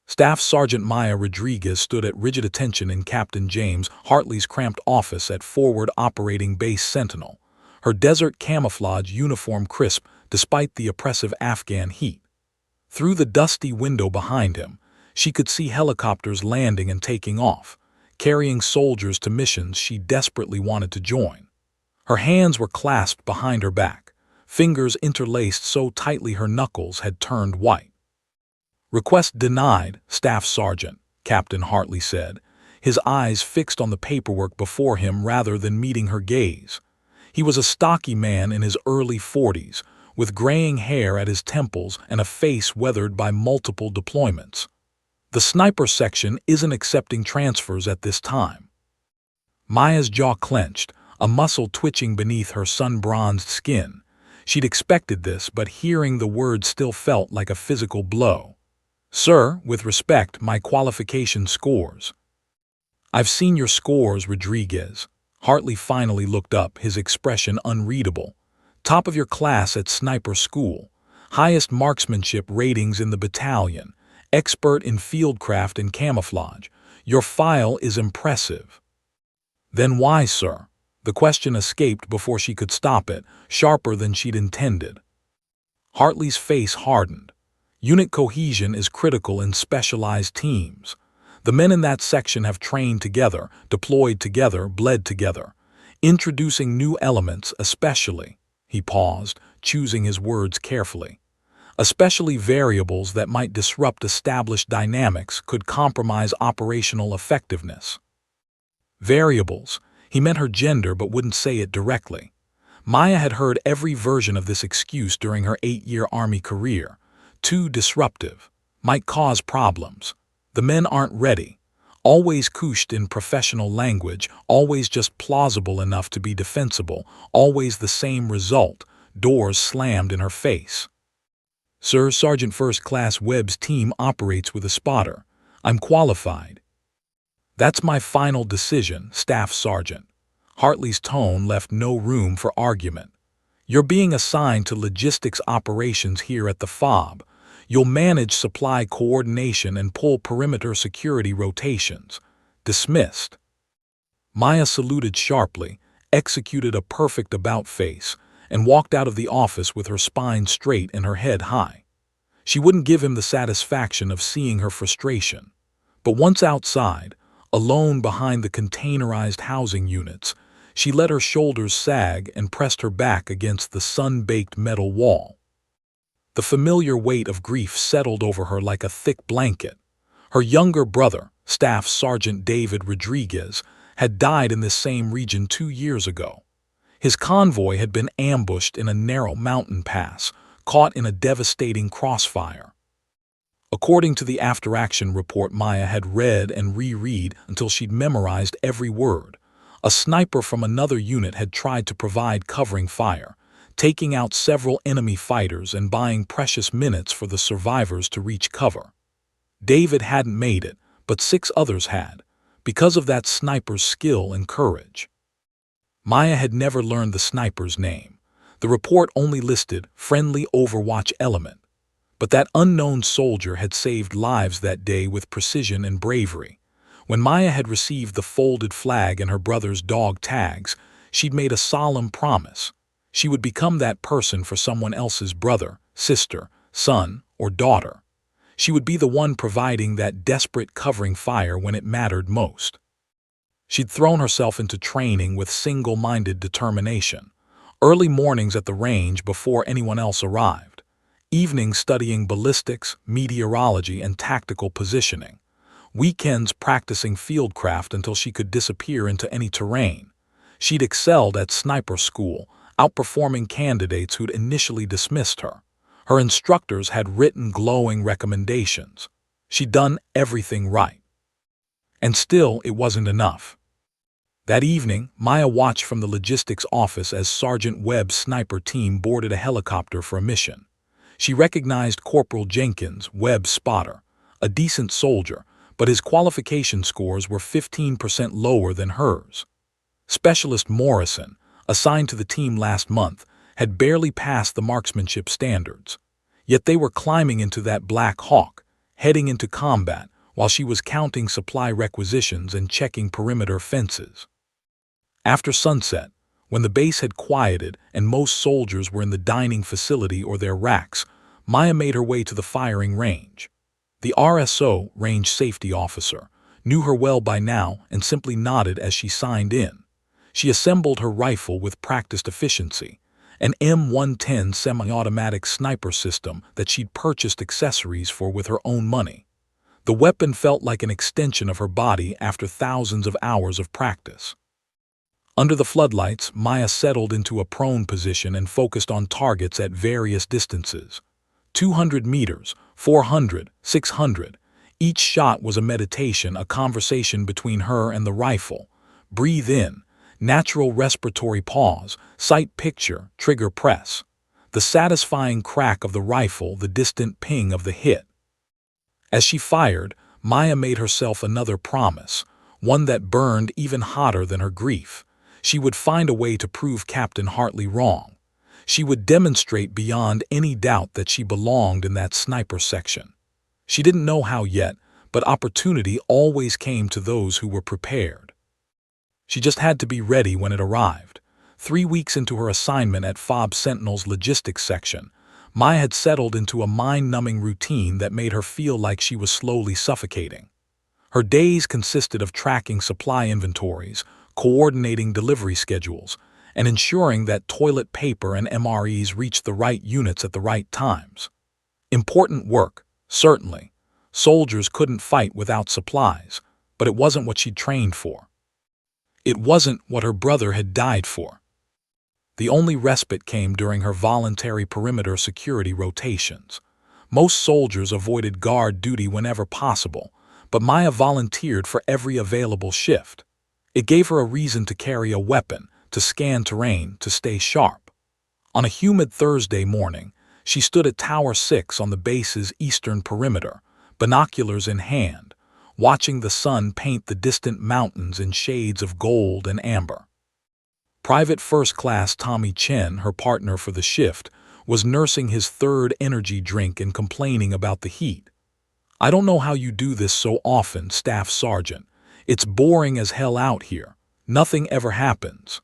Staff Sergeant Maya Rodriguez stood at rigid attention in Captain James Hartley's cramped office at Forward Operating Base Sentinel, her desert camouflage uniform crisp despite the oppressive Afghan heat. Through the dusty window behind him, she could see helicopters landing and taking off, carrying soldiers to missions she desperately wanted to join. Her hands were clasped behind her back, fingers interlaced so tightly her knuckles had turned white. "Request denied, Staff Sergeant," Captain Hartley said, his eyes fixed on the paperwork before him rather than meeting her gaze. He was a stocky man in his early 40s, with graying hair at his temples and a face weathered by multiple deployments. "The sniper section isn't accepting transfers at this time." Maya's jaw clenched, a muscle twitching beneath her sun-bronzed skin. She'd expected this, but hearing the words still felt like a physical blow. "Sir, with respect, my qualification scores." "I've seen your scores, Rodriguez." Hartley finally looked up, his expression unreadable. "Top of your class at sniper school, highest marksmanship ratings in the battalion, expert in fieldcraft and camouflage. Your file is impressive." "Then why, sir?" The question escaped before she could stop it, sharper than she'd intended. Hartley's face hardened. "Unit cohesion is critical in specialized teams. The men in that section have trained together, deployed together, bled together. Introducing new elements, especially," he paused, choosing his words carefully, "especially variables that might disrupt established dynamics, could compromise operational effectiveness." Variables. He meant her gender but wouldn't say it directly. Maya had heard every version of this excuse during her 8-year Army career. Too disruptive. Might cause problems. The men aren't ready. Always couched in professional language, always just plausible enough to be defensible, always the same result, doors slammed in her face. "Sir, Sergeant First Class Webb's team operates with a spotter. I'm qualified." "That's my final decision, Staff Sergeant." Hartley's tone left no room for argument. "You're being assigned to logistics operations here at the FOB. You'll manage supply coordination and pull perimeter security rotations. Dismissed." Maya saluted sharply, executed a perfect about-face, and walked out of the office with her spine straight and her head high. She wouldn't give him the satisfaction of seeing her frustration. But once outside, alone behind the containerized housing units, she let her shoulders sag and pressed her back against the sun-baked metal wall. The familiar weight of grief settled over her like a thick blanket. Her younger brother, Staff Sergeant David Rodriguez, had died in this same region 2 years ago. His convoy had been ambushed in a narrow mountain pass, caught in a devastating crossfire. According to the after-action report Maya had read and reread until she'd memorized every word, a sniper from another unit had tried to provide covering fire, taking out several enemy fighters and buying precious minutes for the survivors to reach cover. David hadn't made it, but 6 others had, because of that sniper's skill and courage. Maya had never learned the sniper's name. The report only listed friendly Overwatch element. But that unknown soldier had saved lives that day with precision and bravery. When Maya had received the folded flag and her brother's dog tags, she'd made a solemn promise. She would become that person for someone else's brother, sister, son, or daughter. She would be the one providing that desperate covering fire when it mattered most. She'd thrown herself into training with single-minded determination. Early mornings at the range before anyone else arrived. Evenings studying ballistics, meteorology, and tactical positioning. Weekends practicing fieldcraft until she could disappear into any terrain. She'd excelled at sniper school, outperforming candidates who'd initially dismissed her. Her instructors had written glowing recommendations. She'd done everything right. And still, it wasn't enough. That evening, Maya watched from the logistics office as Sergeant Webb's sniper team boarded a helicopter for a mission. She recognized Corporal Jenkins, Webb's spotter, a decent soldier, but his qualification scores were 15% lower than hers. Specialist Morrison, assigned to the team last month, had barely passed the marksmanship standards. Yet they were climbing into that Black Hawk, heading into combat while she was counting supply requisitions and checking perimeter fences. After sunset, when the base had quieted and most soldiers were in the dining facility or their racks, Maya made her way to the firing range. The RSO, Range Safety Officer, knew her well by now and simply nodded as she signed in. She assembled her rifle with practiced efficiency, an M110 semi-automatic sniper system that she'd purchased accessories for with her own money. The weapon felt like an extension of her body after thousands of hours of practice. Under the floodlights, Maya settled into a prone position and focused on targets at various distances. 200 meters, 400, 600. Each shot was a meditation, a conversation between her and the rifle. Breathe in, natural respiratory pause, sight picture, trigger press. The satisfying crack of the rifle, the distant ping of the hit. As she fired, Maya made herself another promise, one that burned even hotter than her grief. She would find a way to prove Captain Hartley wrong. She would demonstrate beyond any doubt that she belonged in that sniper section. She didn't know how yet, but opportunity always came to those who were prepared. She just had to be ready when it arrived. 3 weeks into her assignment at FOB Sentinel's logistics section, Maya had settled into a mind-numbing routine that made her feel like she was slowly suffocating. Her days consisted of tracking supply inventories, coordinating delivery schedules, and ensuring that toilet paper and MREs reached the right units at the right times. Important work, certainly. Soldiers couldn't fight without supplies, but it wasn't what she'd trained for. It wasn't what her brother had died for. The only respite came during her voluntary perimeter security rotations. Most soldiers avoided guard duty whenever possible, but Maya volunteered for every available shift. It gave her a reason to carry a weapon, to scan terrain, to stay sharp. On a humid Thursday morning, she stood at Tower 6 on the base's eastern perimeter, binoculars in hand, watching the sun paint the distant mountains in shades of gold and amber. Private First Class Tommy Chen, her partner for the shift, was nursing his third energy drink and complaining about the heat. "I don't know how you do this so often, Staff Sergeant. It's boring as hell out here. Nothing ever happens."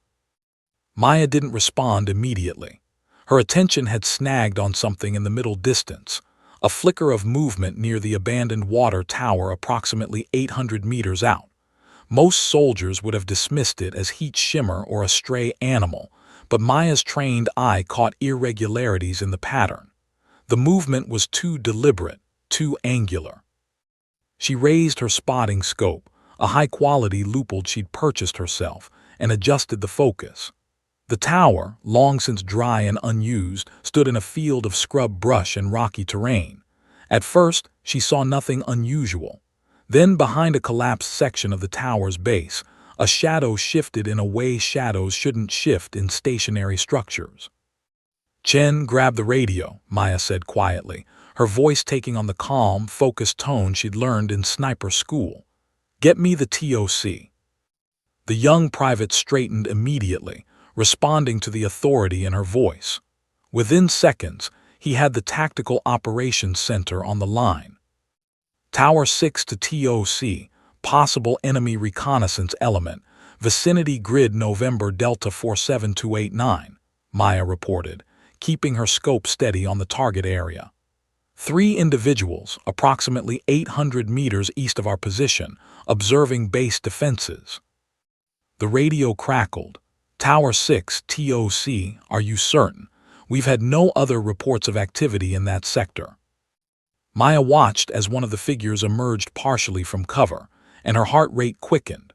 Maya didn't respond immediately. Her attention had snagged on something in the middle distance, a flicker of movement near the abandoned water tower approximately 800 meters out. Most soldiers would have dismissed it as heat shimmer or a stray animal, but Maya's trained eye caught irregularities in the pattern. The movement was too deliberate, too angular. She raised her spotting scope, a high-quality Leupold she'd purchased herself, and adjusted the focus. The tower, long since dry and unused, stood in a field of scrub brush and rocky terrain. At first, she saw nothing unusual. Then, behind a collapsed section of the tower's base, a shadow shifted in a way shadows shouldn't shift in stationary structures. "Chen, grab the radio," Maya said quietly, her voice taking on the calm, focused tone she'd learned in sniper school. "Get me the TOC." The young private straightened immediately, responding to the authority in her voice. Within seconds, he had the Tactical Operations Center on the line. "Tower 6 to TOC, possible enemy reconnaissance element, vicinity grid November Delta 47289, Maya reported, keeping her scope steady on the target area. 3 individuals, approximately 800 meters east of our position, observing base defenses. The radio crackled. "Tower 6, TOC, are you certain? We've had no other reports of activity in that sector." Maya watched as one of the figures emerged partially from cover, and her heart rate quickened.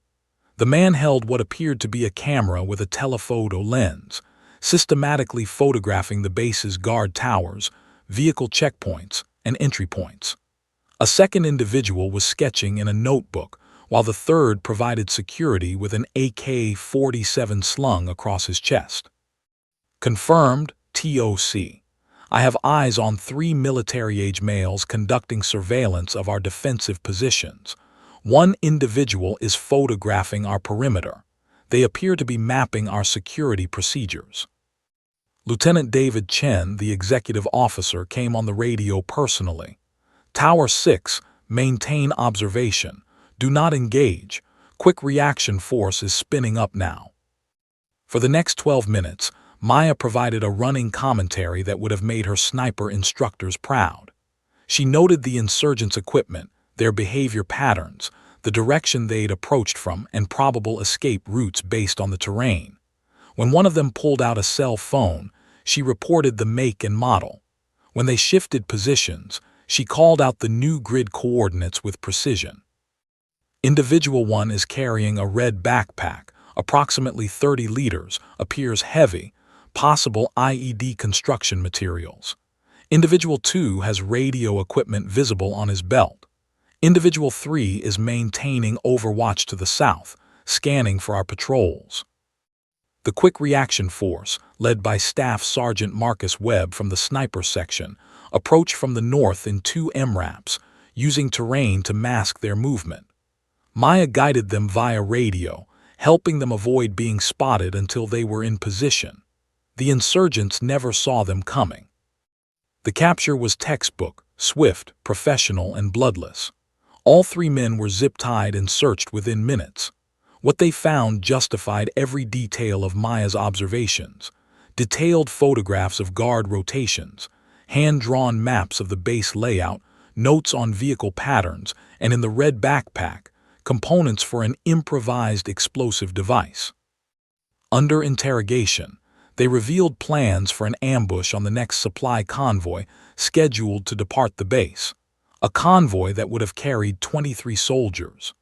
The man held what appeared to be a camera with a telephoto lens, systematically photographing the base's guard towers, vehicle checkpoints, and entry points. A second individual was sketching in a notebook, while the third provided security with an AK-47 slung across his chest. "Confirmed, TOC. I have eyes on 3 military-age males conducting surveillance of our defensive positions. One individual is photographing our perimeter. They appear to be mapping our security procedures." Lieutenant David Chen, the executive officer, came on the radio personally. Tower 6, maintain observation. Do not engage. Quick reaction force is spinning up now. For the next 12 minutes, Maya provided a running commentary that would have made her sniper instructors proud. She noted the insurgents' equipment, their behavior patterns, the direction they'd approached from, and probable escape routes based on the terrain. When one of them pulled out a cell phone, she reported the make and model. When they shifted positions, she called out the new grid coordinates with precision. Individual 1 is carrying a red backpack, approximately 30 liters, appears heavy, possible IED construction materials. Individual 2 has radio equipment visible on his belt. Individual 3 is maintaining overwatch to the south, scanning for our patrols. The Quick Reaction Force, led by Staff Sergeant Marcus Webb from the sniper section, approached from the north in 2 MRAPs, using terrain to mask their movement. Maya guided them via radio, helping them avoid being spotted until they were in position. The insurgents never saw them coming. The capture was textbook, swift, professional, and bloodless. All 3 men were zip-tied and searched within minutes. What they found justified every detail of Maya's observations. Detailed photographs of guard rotations, hand-drawn maps of the base layout, notes on vehicle patterns, and in the red backpack, components for an improvised explosive device. Under interrogation, they revealed plans for an ambush on the next supply convoy scheduled to depart the base, a convoy that would have carried 23 soldiers.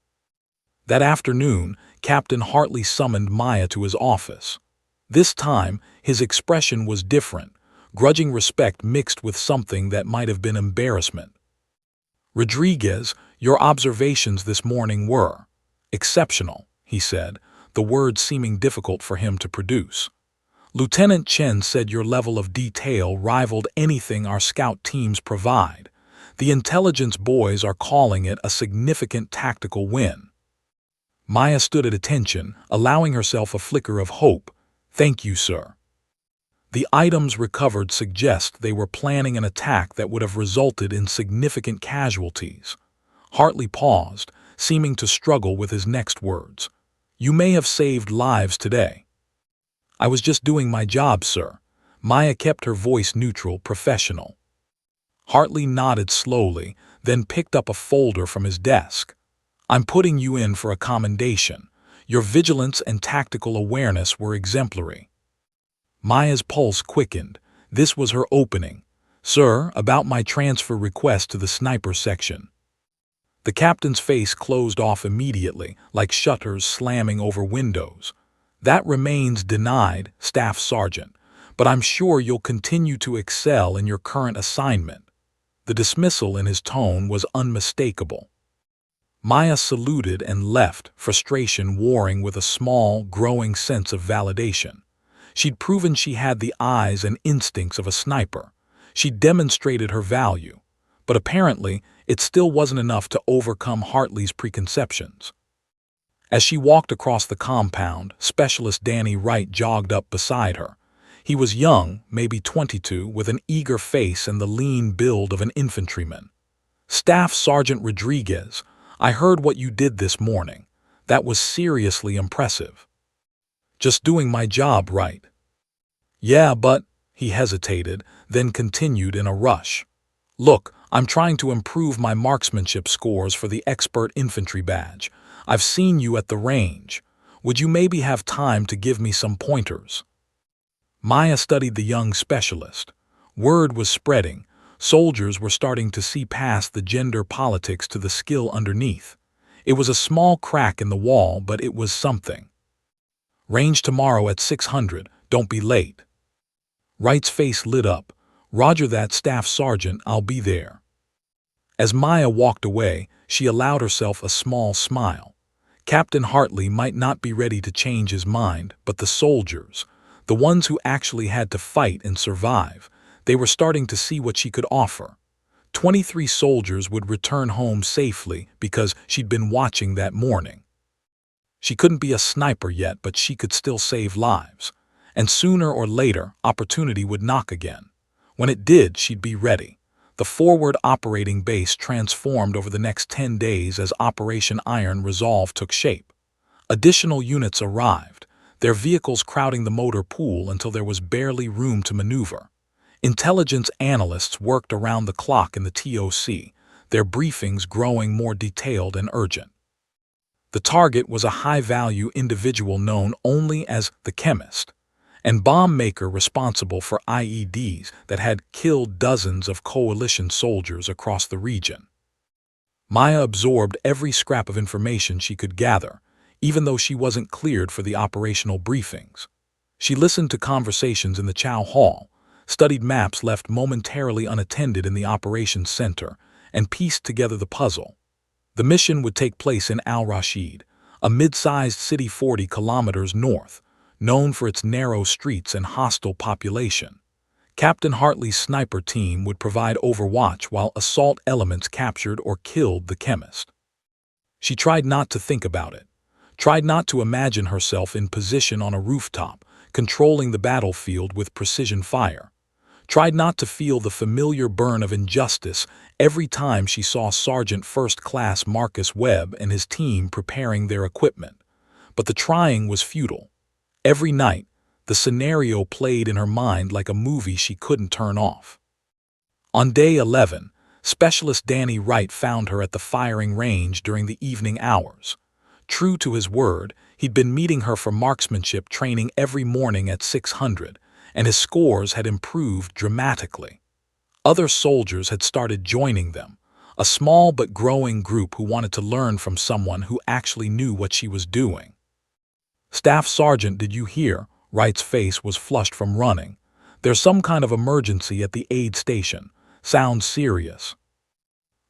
That afternoon, Captain Hartley summoned Maya to his office. This time, his expression was different, grudging respect mixed with something that might have been embarrassment. "Rodriguez, your observations this morning were exceptional," he said, the words seeming difficult for him to produce. "Lieutenant Chen said your level of detail rivaled anything our scout teams provide. The intelligence boys are calling it a significant tactical win." Maya stood at attention, allowing herself a flicker of hope. "Thank you, sir." The items recovered suggest they were planning an attack that would have resulted in significant casualties. Hartley paused, seeming to struggle with his next words. "You may have saved lives today." "I was just doing my job, sir." Maya kept her voice neutral, professional. Hartley nodded slowly, then picked up a folder from his desk. "I'm putting you in for a commendation. Your vigilance and tactical awareness were exemplary." Maya's pulse quickened. This was her opening. "Sir, about my transfer request to the sniper section." The captain's face closed off immediately, like shutters slamming over windows. "That remains denied, Staff Sergeant, but I'm sure you'll continue to excel in your current assignment." The dismissal in his tone was unmistakable. Maya saluted and left, frustration warring with a small, growing sense of validation. She'd proven she had the eyes and instincts of a sniper. She'd demonstrated her value. But apparently, it still wasn't enough to overcome Hartley's preconceptions. As she walked across the compound, Specialist Danny Wright jogged up beside her. He was young, maybe 22, with an eager face and the lean build of an infantryman. "Staff Sergeant Rodriguez, I heard what you did this morning. That was seriously impressive." "Just doing my job right." "Yeah, but," he hesitated, then continued in a rush. "Look, I'm trying to improve my marksmanship scores for the Expert Infantry badge. I've seen you at the range. Would you maybe have time to give me some pointers?" Maya studied the young specialist. Word was spreading. Soldiers were starting to see past the gender politics to the skill underneath. It was a small crack in the wall, but it was something. "Range tomorrow at 600, don't be late." Wright's face lit up. "Roger that, Staff Sergeant, I'll be there." As Maya walked away, she allowed herself a small smile. Captain Hartley might not be ready to change his mind, but the soldiers, the ones who actually had to fight and survive, they were starting to see what she could offer. 23 soldiers would return home safely because she'd been watching that morning. She couldn't be a sniper yet, but she could still save lives. And sooner or later, opportunity would knock again. When it did, she'd be ready. The forward operating base transformed over the next 10 days as Operation Iron Resolve took shape. Additional units arrived, their vehicles crowding the motor pool until there was barely room to maneuver. Intelligence analysts worked around the clock in the TOC, their briefings growing more detailed and urgent. The target was a high-value individual known only as the Chemist, and bomb maker responsible for IEDs that had killed dozens of coalition soldiers across the region. Maya absorbed every scrap of information she could gather, even though she wasn't cleared for the operational briefings. She listened to conversations in the Chow Hall, studied maps left momentarily unattended in the operations center, and pieced together the puzzle. The mission would take place in Al-Rashid, a mid-sized city 40 kilometers north, known for its narrow streets and hostile population. Captain Hartley's sniper team would provide overwatch while assault elements captured or killed the Chemist. She tried not to think about it, tried not to imagine herself in position on a rooftop, controlling the battlefield with precision fire, tried not to feel the familiar burn of injustice every time she saw Sergeant First Class Marcus Webb and his team preparing their equipment. But the trying was futile. Every night, the scenario played in her mind like a movie she couldn't turn off. On day 11, Specialist Danny Wright found her at the firing range during the evening hours. True to his word, he'd been meeting her for marksmanship training every morning at 600, and his scores had improved dramatically. Other soldiers had started joining them, a small but growing group who wanted to learn from someone who actually knew what she was doing. "Staff Sergeant, did you hear?" Wright's face was flushed from running. "There's some kind of emergency at the aid station. Sounds serious."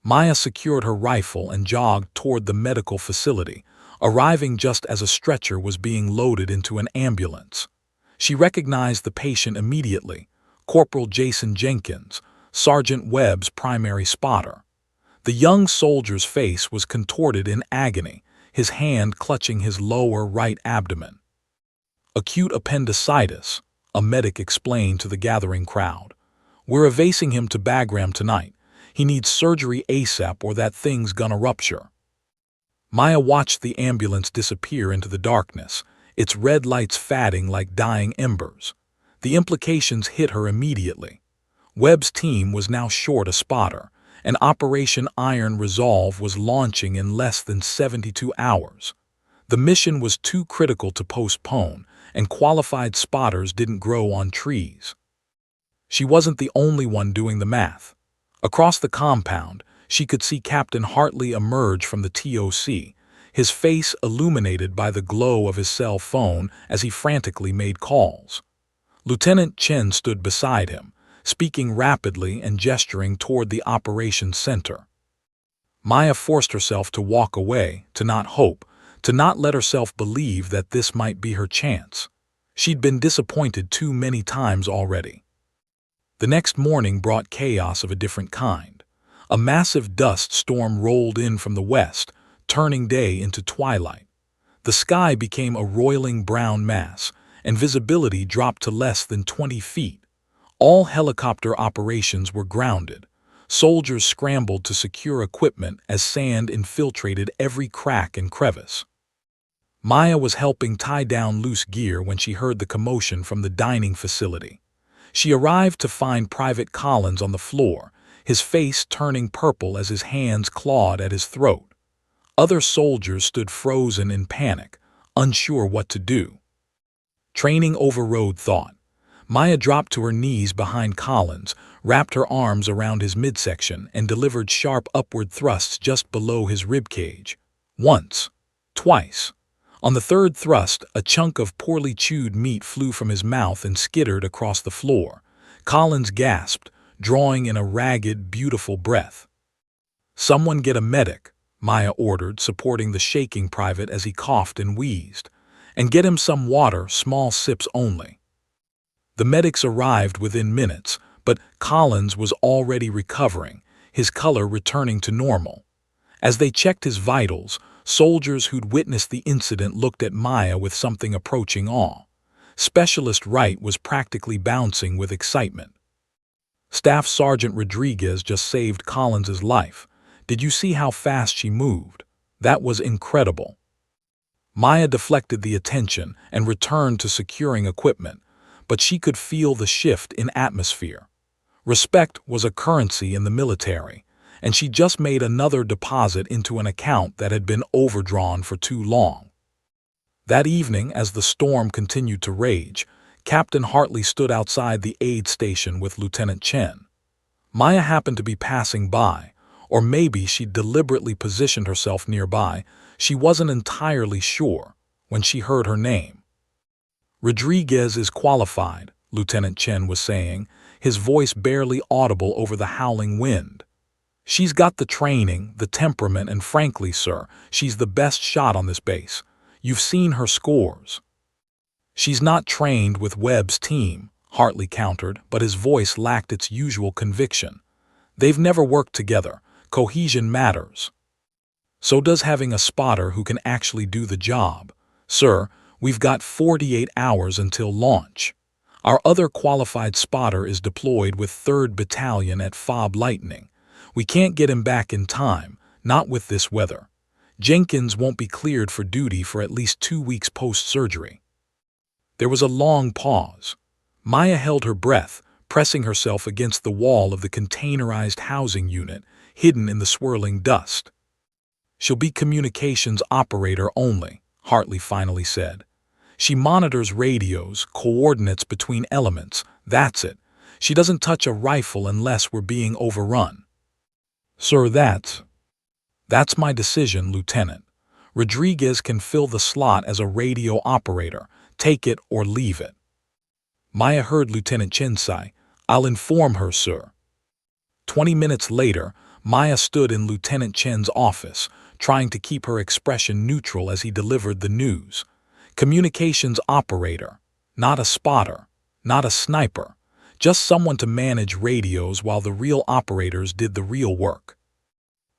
Maya secured her rifle and jogged toward the medical facility, arriving just as a stretcher was being loaded into an ambulance. She recognized the patient immediately, Corporal Jason Jenkins, Sergeant Webb's primary spotter. The young soldier's face was contorted in agony, his hand clutching his lower right abdomen. "Acute appendicitis," a medic explained to the gathering crowd. "We're evasing him to Bagram tonight. He needs surgery ASAP or that thing's gonna rupture." Maya watched the ambulance disappear into the darkness, its red lights fading like dying embers. The implications hit her immediately. Webb's team was now short a spotter, and Operation Iron Resolve was launching in less than 72 hours. The mission was too critical to postpone, and qualified spotters didn't grow on trees. She wasn't the only one doing the math. Across the compound, she could see Captain Hartley emerge from the TOC, his face illuminated by the glow of his cell phone as he frantically made calls. Lieutenant Chen stood beside him, speaking rapidly and gesturing toward the operations center. Maya forced herself to walk away, to not hope, to not let herself believe that this might be her chance. She'd been disappointed too many times already. The next morning brought chaos of a different kind. A massive dust storm rolled in from the west, turning day into twilight. The sky became a roiling brown mass, and visibility dropped to less than 20 feet. All helicopter operations were grounded. Soldiers scrambled to secure equipment as sand infiltrated every crack and crevice. Maya was helping tie down loose gear when she heard the commotion from the dining facility. She arrived to find Private Collins on the floor, his face turning purple as his hands clawed at his throat. Other soldiers stood frozen in panic, unsure what to do. Training overrode thought. Maya dropped to her knees behind Collins, wrapped her arms around his midsection, and delivered sharp upward thrusts just below his ribcage. Once. Twice. On the third thrust, a chunk of poorly chewed meat flew from his mouth and skittered across the floor. Collins gasped, drawing in a ragged, beautiful breath. "Someone get a medic," Maya ordered, supporting the shaking private as he coughed and wheezed. "And get him some water, small sips only." The medics arrived within minutes, but Collins was already recovering, his color returning to normal. As they checked his vitals, soldiers who'd witnessed the incident looked at Maya with something approaching awe. Specialist Wright was practically bouncing with excitement. Staff Sergeant Rodriguez just saved Collins's life. Did you see how fast she moved? That was incredible." Maya deflected the attention and returned to securing equipment, but she could feel the shift in atmosphere. Respect was a currency in the military, and she just made another deposit into an account that had been overdrawn for too long. That evening, as the storm continued to rage, Captain Hartley stood outside the aid station with Lieutenant Chen. Maya happened to be passing by, or maybe she deliberately positioned herself nearby. She wasn't entirely sure when she heard her name. "Rodriguez is qualified," Lieutenant Chen was saying, his voice barely audible over the howling wind. "She's got the training, the temperament, and frankly, sir, she's the best shot on this base. You've seen her scores." "She's not trained with Webb's team," Hartley countered, but his voice lacked its usual conviction. "They've never worked together. Cohesion matters. So does having a spotter who can actually do the job. Sir, we've got 48 hours until launch. Our other qualified spotter is deployed with 3rd Battalion at FOB Lightning. We can't get him back in time, not with this weather. Jenkins won't be cleared for duty for at least 2 weeks post-surgery." There was a long pause. Maya held her breath, pressing herself against the wall of the containerized housing unit, hidden in the swirling dust. "She'll be communications operator only," Hartley finally said. "She monitors radios, coordinates between elements, that's it. She doesn't touch a rifle unless we're being overrun." "Sir, that's my decision, Lieutenant. Rodriguez can fill the slot as a radio operator. Take it or leave it." Maya heard Lieutenant Chen say, "I'll inform her, sir." 20 minutes later, Maya stood in Lieutenant Chen's office, trying to keep her expression neutral as he delivered the news. Communications operator, not a spotter, not a sniper, just someone to manage radios while the real operators did the real work.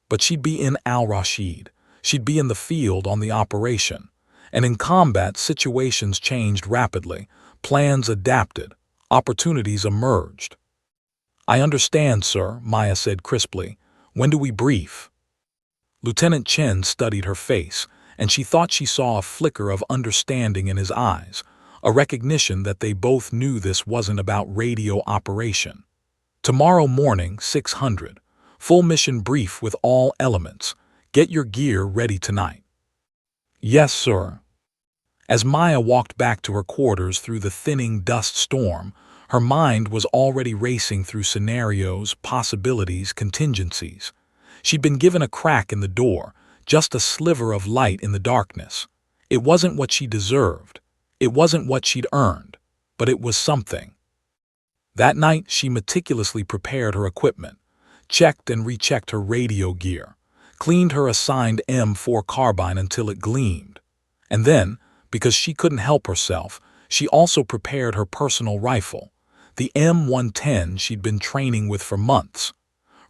But she'd be in Al-Rashid. She'd be in the field on the operation. And in combat, situations changed rapidly, plans adapted, opportunities emerged. "I understand, sir," Maya said crisply. "When do we brief?" Lieutenant Chen studied her face, and she thought she saw a flicker of understanding in his eyes, a recognition that they both knew this wasn't about radio operation. "Tomorrow morning, 600. Full mission brief with all elements. Get your gear ready tonight." "Yes, sir." As Maya walked back to her quarters through the thinning dust storm, her mind was already racing through scenarios, possibilities, contingencies. She'd been given a crack in the door, just a sliver of light in the darkness. It wasn't what she deserved. It wasn't what she'd earned, but it was something. That night, she meticulously prepared her equipment, checked and rechecked her radio gear, cleaned her assigned M4 carbine until it gleamed. And then, because she couldn't help herself, she also prepared her personal rifle, the M110 she'd been training with for months.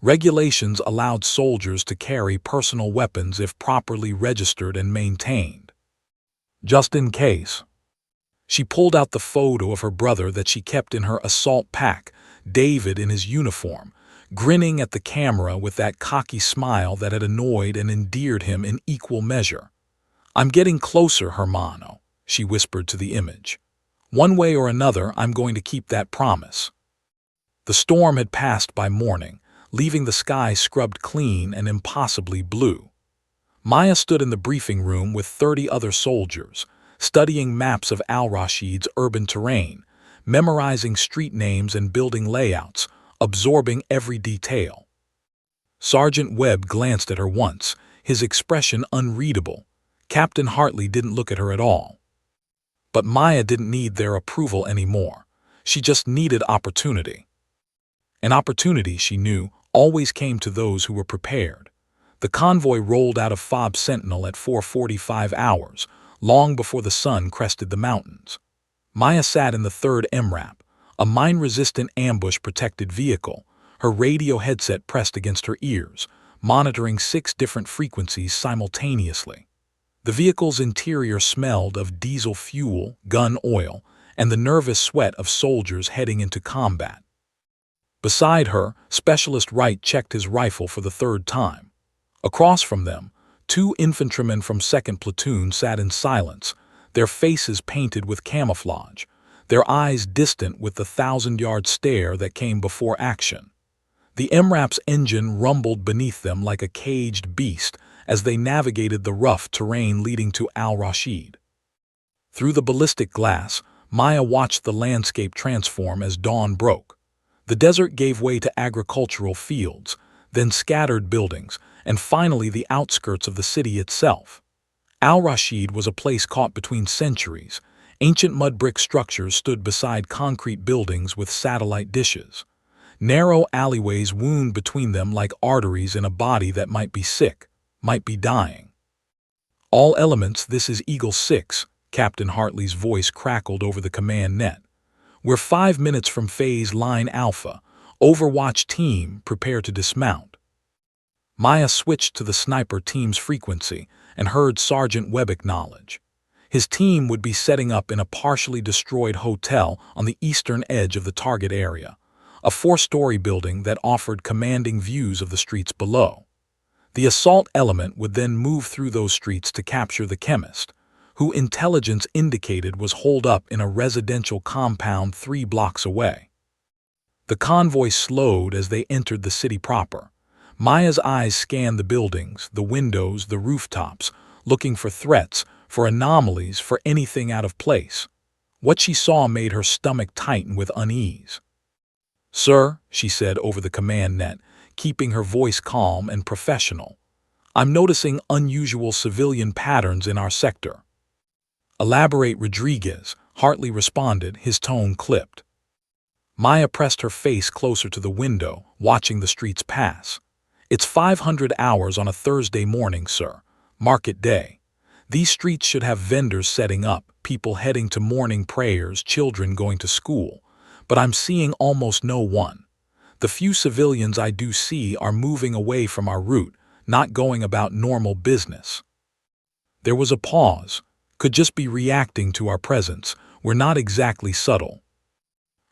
Regulations allowed soldiers to carry personal weapons if properly registered and maintained. Just in case. She pulled out the photo of her brother that she kept in her assault pack, David in his uniform, grinning at the camera with that cocky smile that had annoyed and endeared him in equal measure. "I'm getting closer, Hermano," she whispered to the image. "One way or another, I'm going to keep that promise." The storm had passed by morning, leaving the sky scrubbed clean and impossibly blue. Maya stood in the briefing room with 30 other soldiers, studying maps of Al-Rashid's urban terrain, memorizing street names and building layouts, absorbing every detail. Sergeant Webb glanced at her once, his expression unreadable. Captain Hartley didn't look at her at all. But Maya didn't need their approval anymore. She just needed opportunity. And opportunity, she knew, always came to those who were prepared. The convoy rolled out of FOB Sentinel at 4:45 hours, long before the sun crested the mountains. Maya sat in the 3rd MRAP, a mine-resistant ambush-protected vehicle, her radio headset pressed against her ears, monitoring 6 different frequencies simultaneously. The vehicle's interior smelled of diesel fuel, gun oil, and the nervous sweat of soldiers heading into combat. Beside her, Specialist Wright checked his rifle for the third time. Across from them, two infantrymen from 2nd Platoon sat in silence, their faces painted with camouflage, their eyes distant with the 1,000-yard stare that came before action. The MRAP's engine rumbled beneath them like a caged beast as they navigated the rough terrain leading to Al-Rashid. Through the ballistic glass, Maya watched the landscape transform as dawn broke. The desert gave way to agricultural fields, then scattered buildings, and finally the outskirts of the city itself. Al-Rashid was a place caught between centuries. Ancient mud brick structures stood beside concrete buildings with satellite dishes. Narrow alleyways wound between them like arteries in a body that might be sick, might be dying. "All elements, this is Eagle 6, Captain Hartley's voice crackled over the command net. "We're 5 minutes from phase line Alpha. Overwatch team, prepare to dismount." Maya switched to the sniper team's frequency and heard Sergeant Webb acknowledge. His team would be setting up in a partially destroyed hotel on the eastern edge of the target area, a 4-story building that offered commanding views of the streets below. The assault element would then move through those streets to capture the chemist, who intelligence indicated was holed up in a residential compound 3 blocks away. The convoy slowed as they entered the city proper. Maya's eyes scanned the buildings, the windows, the rooftops, looking for threats, for anomalies, for anything out of place. What she saw made her stomach tighten with unease. "Sir," she said over the command net, keeping her voice calm and professional, "I'm noticing unusual civilian patterns in our sector." "Elaborate, Rodriguez," Hartley responded, his tone clipped. Maya pressed her face closer to the window, watching the streets pass. "It's 500 hours on a Thursday morning, sir. Market day. These streets should have vendors setting up, people heading to morning prayers, children going to school. But I'm seeing almost no one. The few civilians I do see are moving away from our route, not going about normal business." There was a pause. "Could just be reacting to our presence. We're not exactly subtle."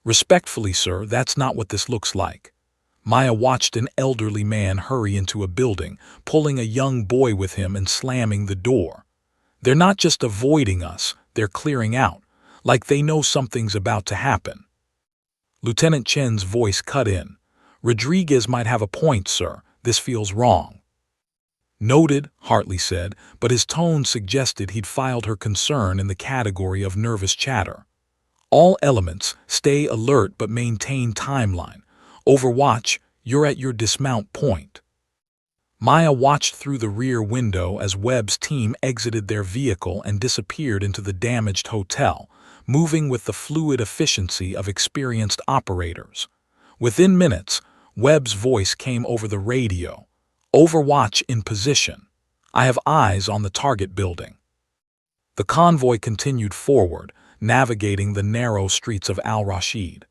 "Respectfully, sir, that's not what this looks like." Maya watched an elderly man hurry into a building, pulling a young boy with him and slamming the door. "They're not just avoiding us, they're clearing out, like they know something's about to happen." Lieutenant Chen's voice cut in. "Rodriguez might have a point, sir. This feels wrong." "Noted," Hartley said, but his tone suggested he'd filed her concern in the category of nervous chatter. "All elements, stay alert but maintain timeline. Overwatch, you're at your dismount point." Maya watched through the rear window as Webb's team exited their vehicle and disappeared into the damaged hotel, moving with the fluid efficiency of experienced operators. Within minutes, Webb's voice came over the radio. "Overwatch in position. I have eyes on the target building." The convoy continued forward, navigating the narrow streets of Al-Rashid.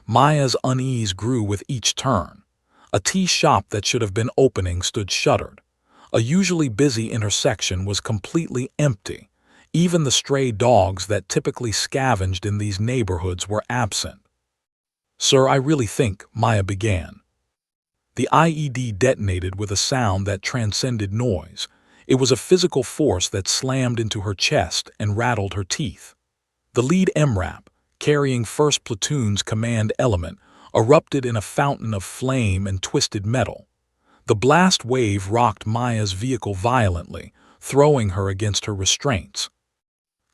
Maya's unease grew with each turn. A tea shop that should have been opening stood shuttered. A usually busy intersection was completely empty. Even the stray dogs that typically scavenged in these neighborhoods were absent. "Sir, I really think," Maya began. The IED detonated with a sound that transcended noise. It was a physical force that slammed into her chest and rattled her teeth. The lead MRAP, carrying 1st Platoon's command element, erupted in a fountain of flame and twisted metal. The blast wave rocked Maya's vehicle violently, throwing her against her restraints.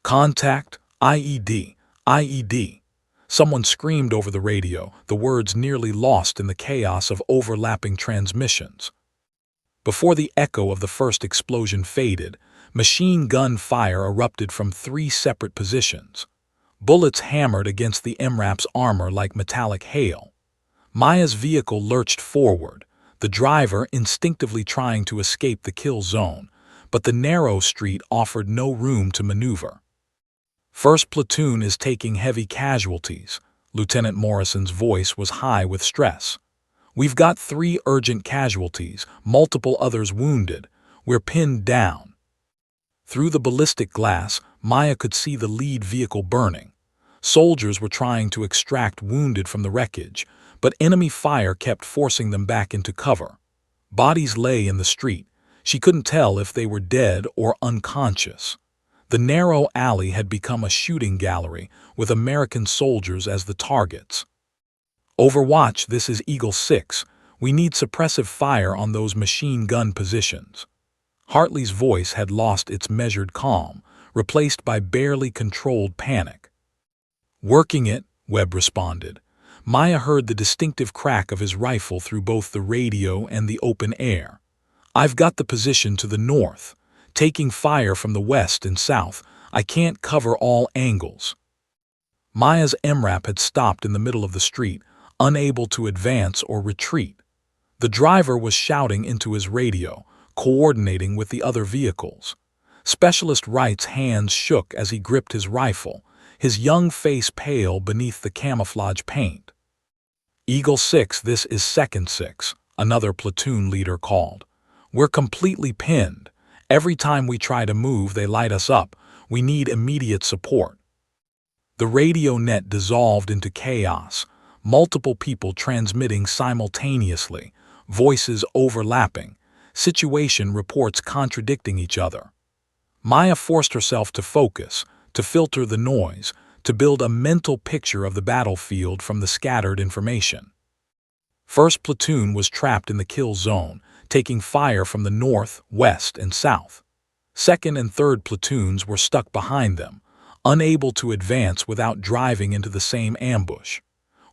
"Contact, IED, IED." Someone screamed over the radio, the words nearly lost in the chaos of overlapping transmissions. Before the echo of the first explosion faded, machine gun fire erupted from 3 separate positions. Bullets hammered against the MRAP's armor like metallic hail. Maya's vehicle lurched forward, the driver instinctively trying to escape the kill zone, but the narrow street offered no room to maneuver. "1st Platoon is taking heavy casualties." Lieutenant Morrison's voice was high with stress. "We've got 3 urgent casualties, multiple others wounded. We're pinned down." Through the ballistic glass, Maya could see the lead vehicle burning. Soldiers were trying to extract wounded from the wreckage, but enemy fire kept forcing them back into cover. Bodies lay in the street. She couldn't tell if they were dead or unconscious. The narrow alley had become a shooting gallery with American soldiers as the targets. Overwatch, this is Eagle 6. We need suppressive fire on those machine gun positions. Hartley's voice had lost its measured calm, replaced by barely controlled panic. Working it, Webb responded. Maya heard the distinctive crack of his rifle through both the radio and the open air. I've got the position to the north. Taking fire from the west and south, I can't cover all angles. Maya's MRAP had stopped in the middle of the street, unable to advance or retreat. The driver was shouting into his radio, coordinating with the other vehicles. Specialist Wright's hands shook as he gripped his rifle, his young face pale beneath the camouflage paint. Eagle 6, this is Second 6, another platoon leader called. We're completely pinned. Every time we try to move, they light us up. We need immediate support. The radio net dissolved into chaos, multiple people transmitting simultaneously, voices overlapping, situation reports contradicting each other. Maya forced herself to focus, to filter the noise, to build a mental picture of the battlefield from the scattered information. First platoon was trapped in the kill zone, taking fire from the north, west, and south. Second and third platoons were stuck behind them, unable to advance without driving into the same ambush.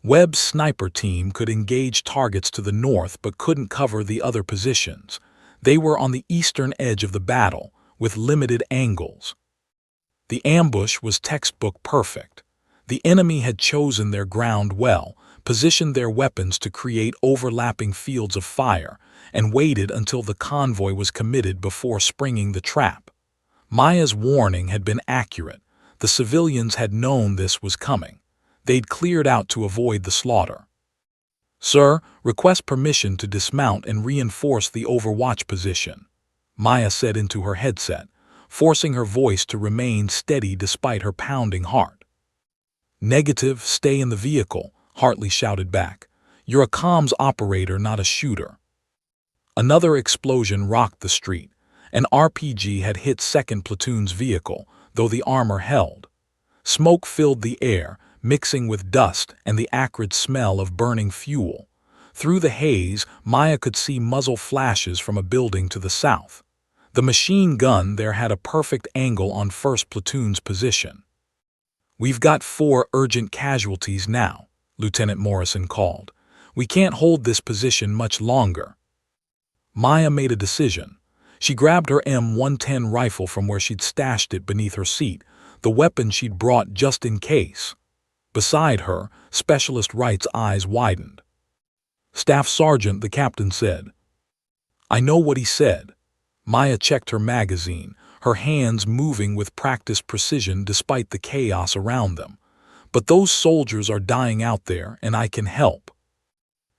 Webb's sniper team could engage targets to the north but couldn't cover the other positions. They were on the eastern edge of the battle, with limited angles. The ambush was textbook perfect. The enemy had chosen their ground well, positioned their weapons to create overlapping fields of fire, and waited until the convoy was committed before springing the trap. Maya's warning had been accurate. The civilians had known this was coming. They'd cleared out to avoid the slaughter. Sir, request permission to dismount and reinforce the overwatch position, Maya said into her headset, forcing her voice to remain steady despite her pounding heart. Negative, stay in the vehicle, Hartley shouted back. You're a comms operator, not a shooter. Another explosion rocked the street. An RPG had hit second platoon's vehicle, though the armor held. Smoke filled the air, mixing with dust and the acrid smell of burning fuel. Through the haze, Maya could see muzzle flashes from a building to the south. The machine gun there had a perfect angle on first platoon's position. We've got 4 urgent casualties now, Lieutenant Morrison called. We can't hold this position much longer. Maya made a decision. She grabbed her M110 rifle from where she'd stashed it beneath her seat, the weapon she'd brought just in case. Beside her, Specialist Wright's eyes widened. Staff Sergeant, the captain said. I know what he said. Maya checked her magazine, her hands moving with practiced precision despite the chaos around them. But those soldiers are dying out there, and I can help.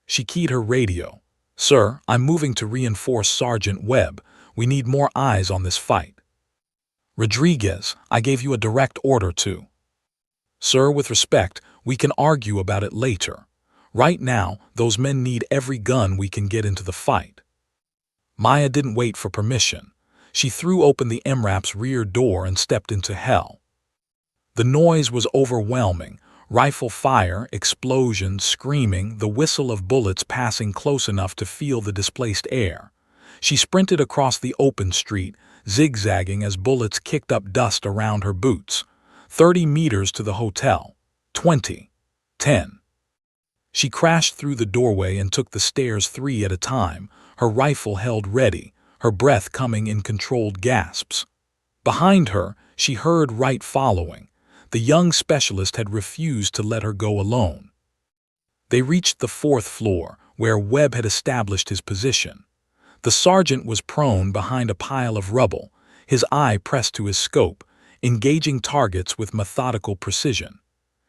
She keyed her radio. Sir, I'm moving to reinforce Sergeant Webb. We need more eyes on this fight. Rodriguez, I gave you a direct order to. Sir, with respect, we can argue about it later. Right now, those men need every gun we can get into the fight. Maya didn't wait for permission. She threw open the MRAP's rear door and stepped into hell. The noise was overwhelming. Rifle fire, explosions, screaming, the whistle of bullets passing close enough to feel the displaced air. She sprinted across the open street, zigzagging as bullets kicked up dust around her boots. 30 meters to the hotel. 20. 10. She crashed through the doorway and took the stairs 3 at a time, her rifle held ready, her breath coming in controlled gasps. Behind her, she heard Wright following. The young specialist had refused to let her go alone. They reached the 4th floor, where Webb had established his position. The sergeant was prone behind a pile of rubble, his eye pressed to his scope, engaging targets with methodical precision.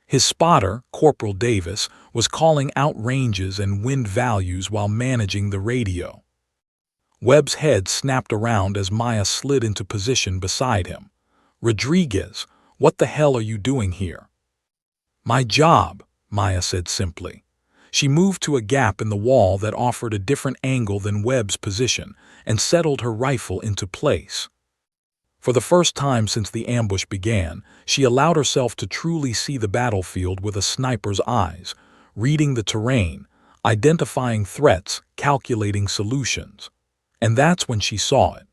His spotter, Corporal Davis, was calling out ranges and wind values while managing the radio. Webb's head snapped around as Maya slid into position beside him. Rodriguez, what the hell are you doing here? My job, Maya said simply. She moved to a gap in the wall that offered a different angle than Webb's position and settled her rifle into place. For the first time since the ambush began, she allowed herself to truly see the battlefield with a sniper's eyes, reading the terrain, identifying threats, calculating solutions. And that's when she saw it.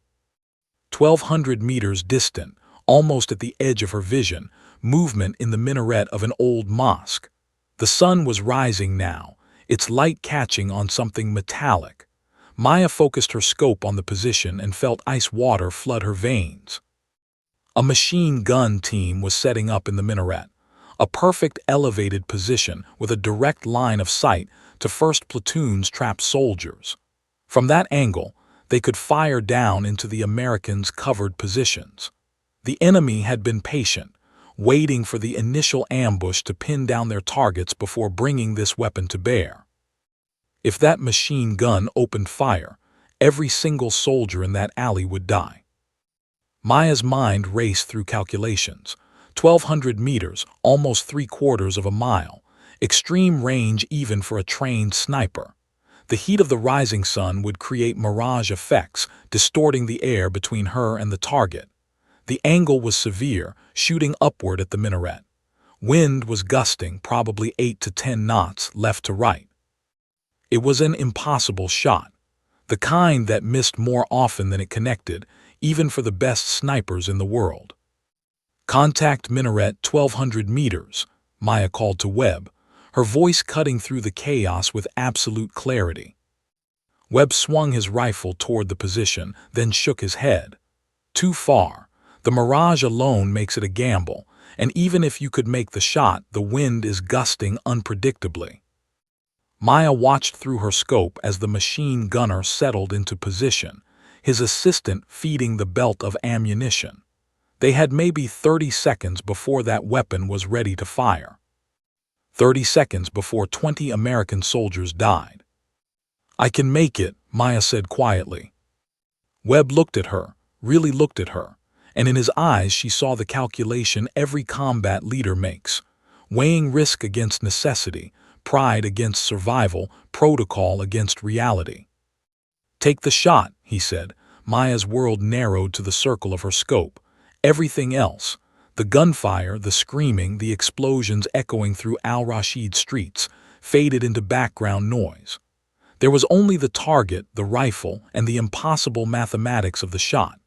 1,200 meters distant, almost at the edge of her vision, movement in the minaret of an old mosque. The sun was rising now, its light catching on something metallic. Maya focused her scope on the position and felt ice water flood her veins. A machine gun team was setting up in the minaret, a perfect elevated position with a direct line of sight to 1st Platoon's trapped soldiers. From that angle, they could fire down into the Americans' covered positions. The enemy had been patient, waiting for the initial ambush to pin down their targets before bringing this weapon to bear. If that machine gun opened fire, every single soldier in that alley would die. Maya's mind raced through calculations. 1,200 meters, almost 3/4 of a mile, extreme range even for a trained sniper. The heat of the rising sun would create mirage effects, distorting the air between her and the target. The angle was severe, shooting upward at the minaret. Wind was gusting, probably 8 to 10 knots left to right. It was an impossible shot, the kind that missed more often than it connected, even for the best snipers in the world. "Contact minaret 1,200 meters, Maya called to Webb, her voice cutting through the chaos with absolute clarity. Webb swung his rifle toward the position, then shook his head. Too far. The mirage alone makes it a gamble, and even if you could make the shot, the wind is gusting unpredictably. Maya watched through her scope as the machine gunner settled into position, his assistant feeding the belt of ammunition. They had maybe 30 seconds before that weapon was ready to fire. 30 seconds before 20 American soldiers died. "I can make it," Maya said quietly. Webb looked at her, really looked at her, and in his eyes she saw the calculation every combat leader makes, weighing risk against necessity, pride against survival, protocol against reality. "Take the shot," he said. Maya's world narrowed to the circle of her scope. Everything else, the gunfire, the screaming, the explosions echoing through Al-Rashid streets, faded into background noise. There was only the target, the rifle, and the impossible mathematics of the shot.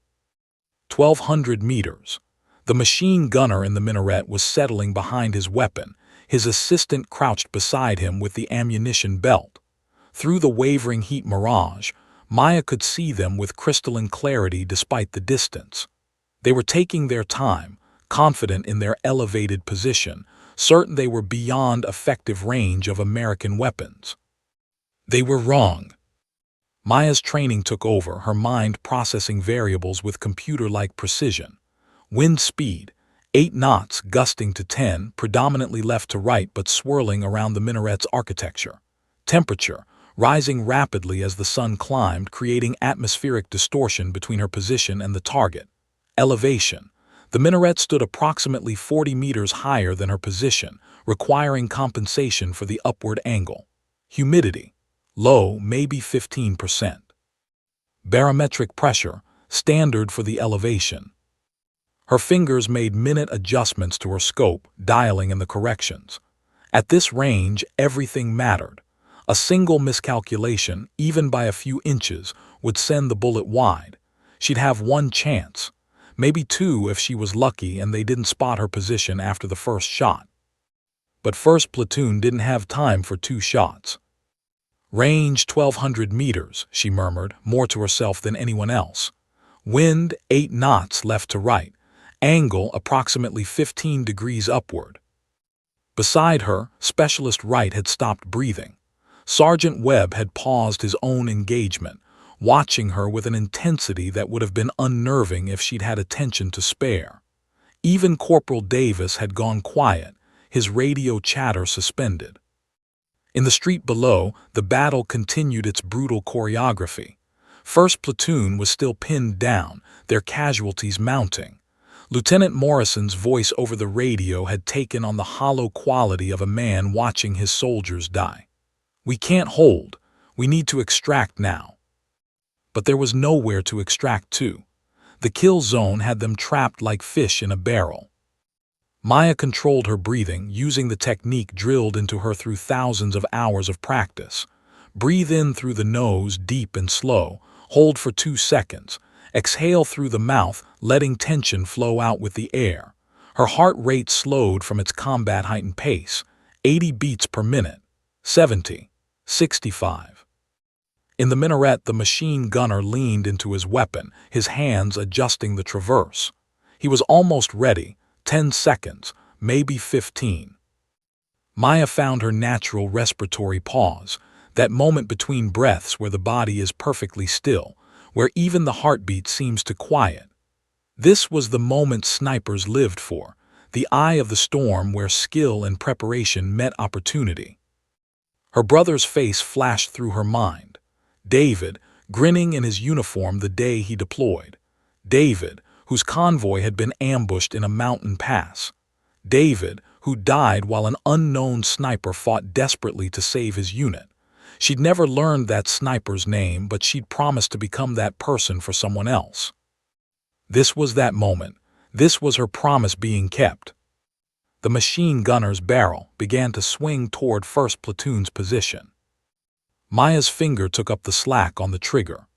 1,200 meters. The machine gunner in the minaret was settling behind his weapon, his assistant crouched beside him with the ammunition belt. Through the wavering heat mirage, Maya could see them with crystalline clarity despite the distance. They were taking their time, confident in their elevated position, certain they were beyond effective range of American weapons. They were wrong. Maya's training took over, her mind processing variables with computer-like precision. Wind speed, 8 knots gusting to 10, predominantly left to right but swirling around the minaret's architecture. Temperature, rising rapidly as the sun climbed, creating atmospheric distortion between her position and the target. Elevation. The minaret stood approximately 40 meters higher than her position, requiring compensation for the upward angle. Humidity. Low, maybe 15%. Barometric pressure, standard for the elevation. Her fingers made minute adjustments to her scope, dialing in the corrections. At this range, everything mattered. A single miscalculation, even by a few inches, would send the bullet wide. She'd have one chance, maybe two if she was lucky and they didn't spot her position after the first shot. But 1st Platoon didn't have time for 2 shots. "Range 1,200 meters, she murmured, more to herself than anyone else. Wind 8 knots left to right, angle approximately 15 degrees upward. Beside her, Specialist Wright had stopped breathing. Sergeant Webb had paused his own engagement, watching her with an intensity that would have been unnerving if she'd had attention to spare. Even Corporal Davis had gone quiet, his radio chatter suspended. In the street below, the battle continued its brutal choreography. 1st Platoon was still pinned down, their casualties mounting. Lieutenant Morrison's voice over the radio had taken on the hollow quality of a man watching his soldiers die. "We can't hold. We need to extract now." But there was nowhere to extract to. The kill zone had them trapped like fish in a barrel. Maya controlled her breathing, using the technique drilled into her through thousands of hours of practice. Breathe in through the nose, deep and slow. Hold for 2 seconds. Exhale through the mouth, letting tension flow out with the air. Her heart rate slowed from its combat-heightened pace. 80 beats per minute. 70. 65. In the minaret, the machine gunner leaned into his weapon, his hands adjusting the traverse. He was almost ready. 10 seconds, maybe 15. Maya found her natural respiratory pause, that moment between breaths where the body is perfectly still, where even the heartbeat seems to quiet. This was the moment snipers lived for, the eye of the storm where skill and preparation met opportunity. Her brother's face flashed through her mind. David, grinning in his uniform the day he deployed. David, whose convoy had been ambushed in a mountain pass. David, who died while an unknown sniper fought desperately to save his unit. She'd never learned that sniper's name, but she'd promised to become that person for someone else. This was that moment. This was her promise being kept. The machine gunner's barrel began to swing toward first platoon's position. Maya's finger took up the slack on the trigger.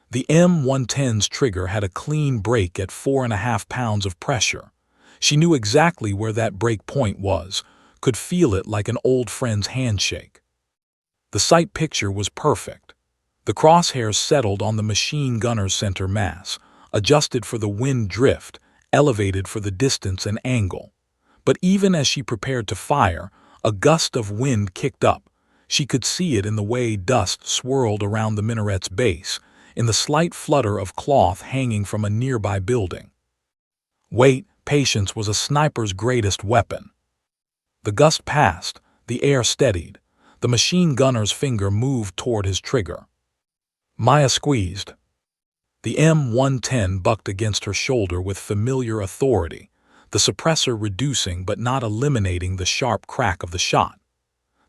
The M110's trigger had a clean break at 4.5 pounds of pressure. She knew exactly where that break point was, could feel it like an old friend's handshake. The sight picture was perfect. The crosshairs settled on the machine gunner's center mass, adjusted for the wind drift, elevated for the distance and angle. But even as she prepared to fire, a gust of wind kicked up. She could see it in the way dust swirled around the minaret's base, in the slight flutter of cloth hanging from a nearby building. Wait, patience was a sniper's greatest weapon. The gust passed, the air steadied. The machine gunner's finger moved toward his trigger. Maya squeezed. The M110 bucked against her shoulder with familiar authority, the suppressor reducing but not eliminating the sharp crack of the shot.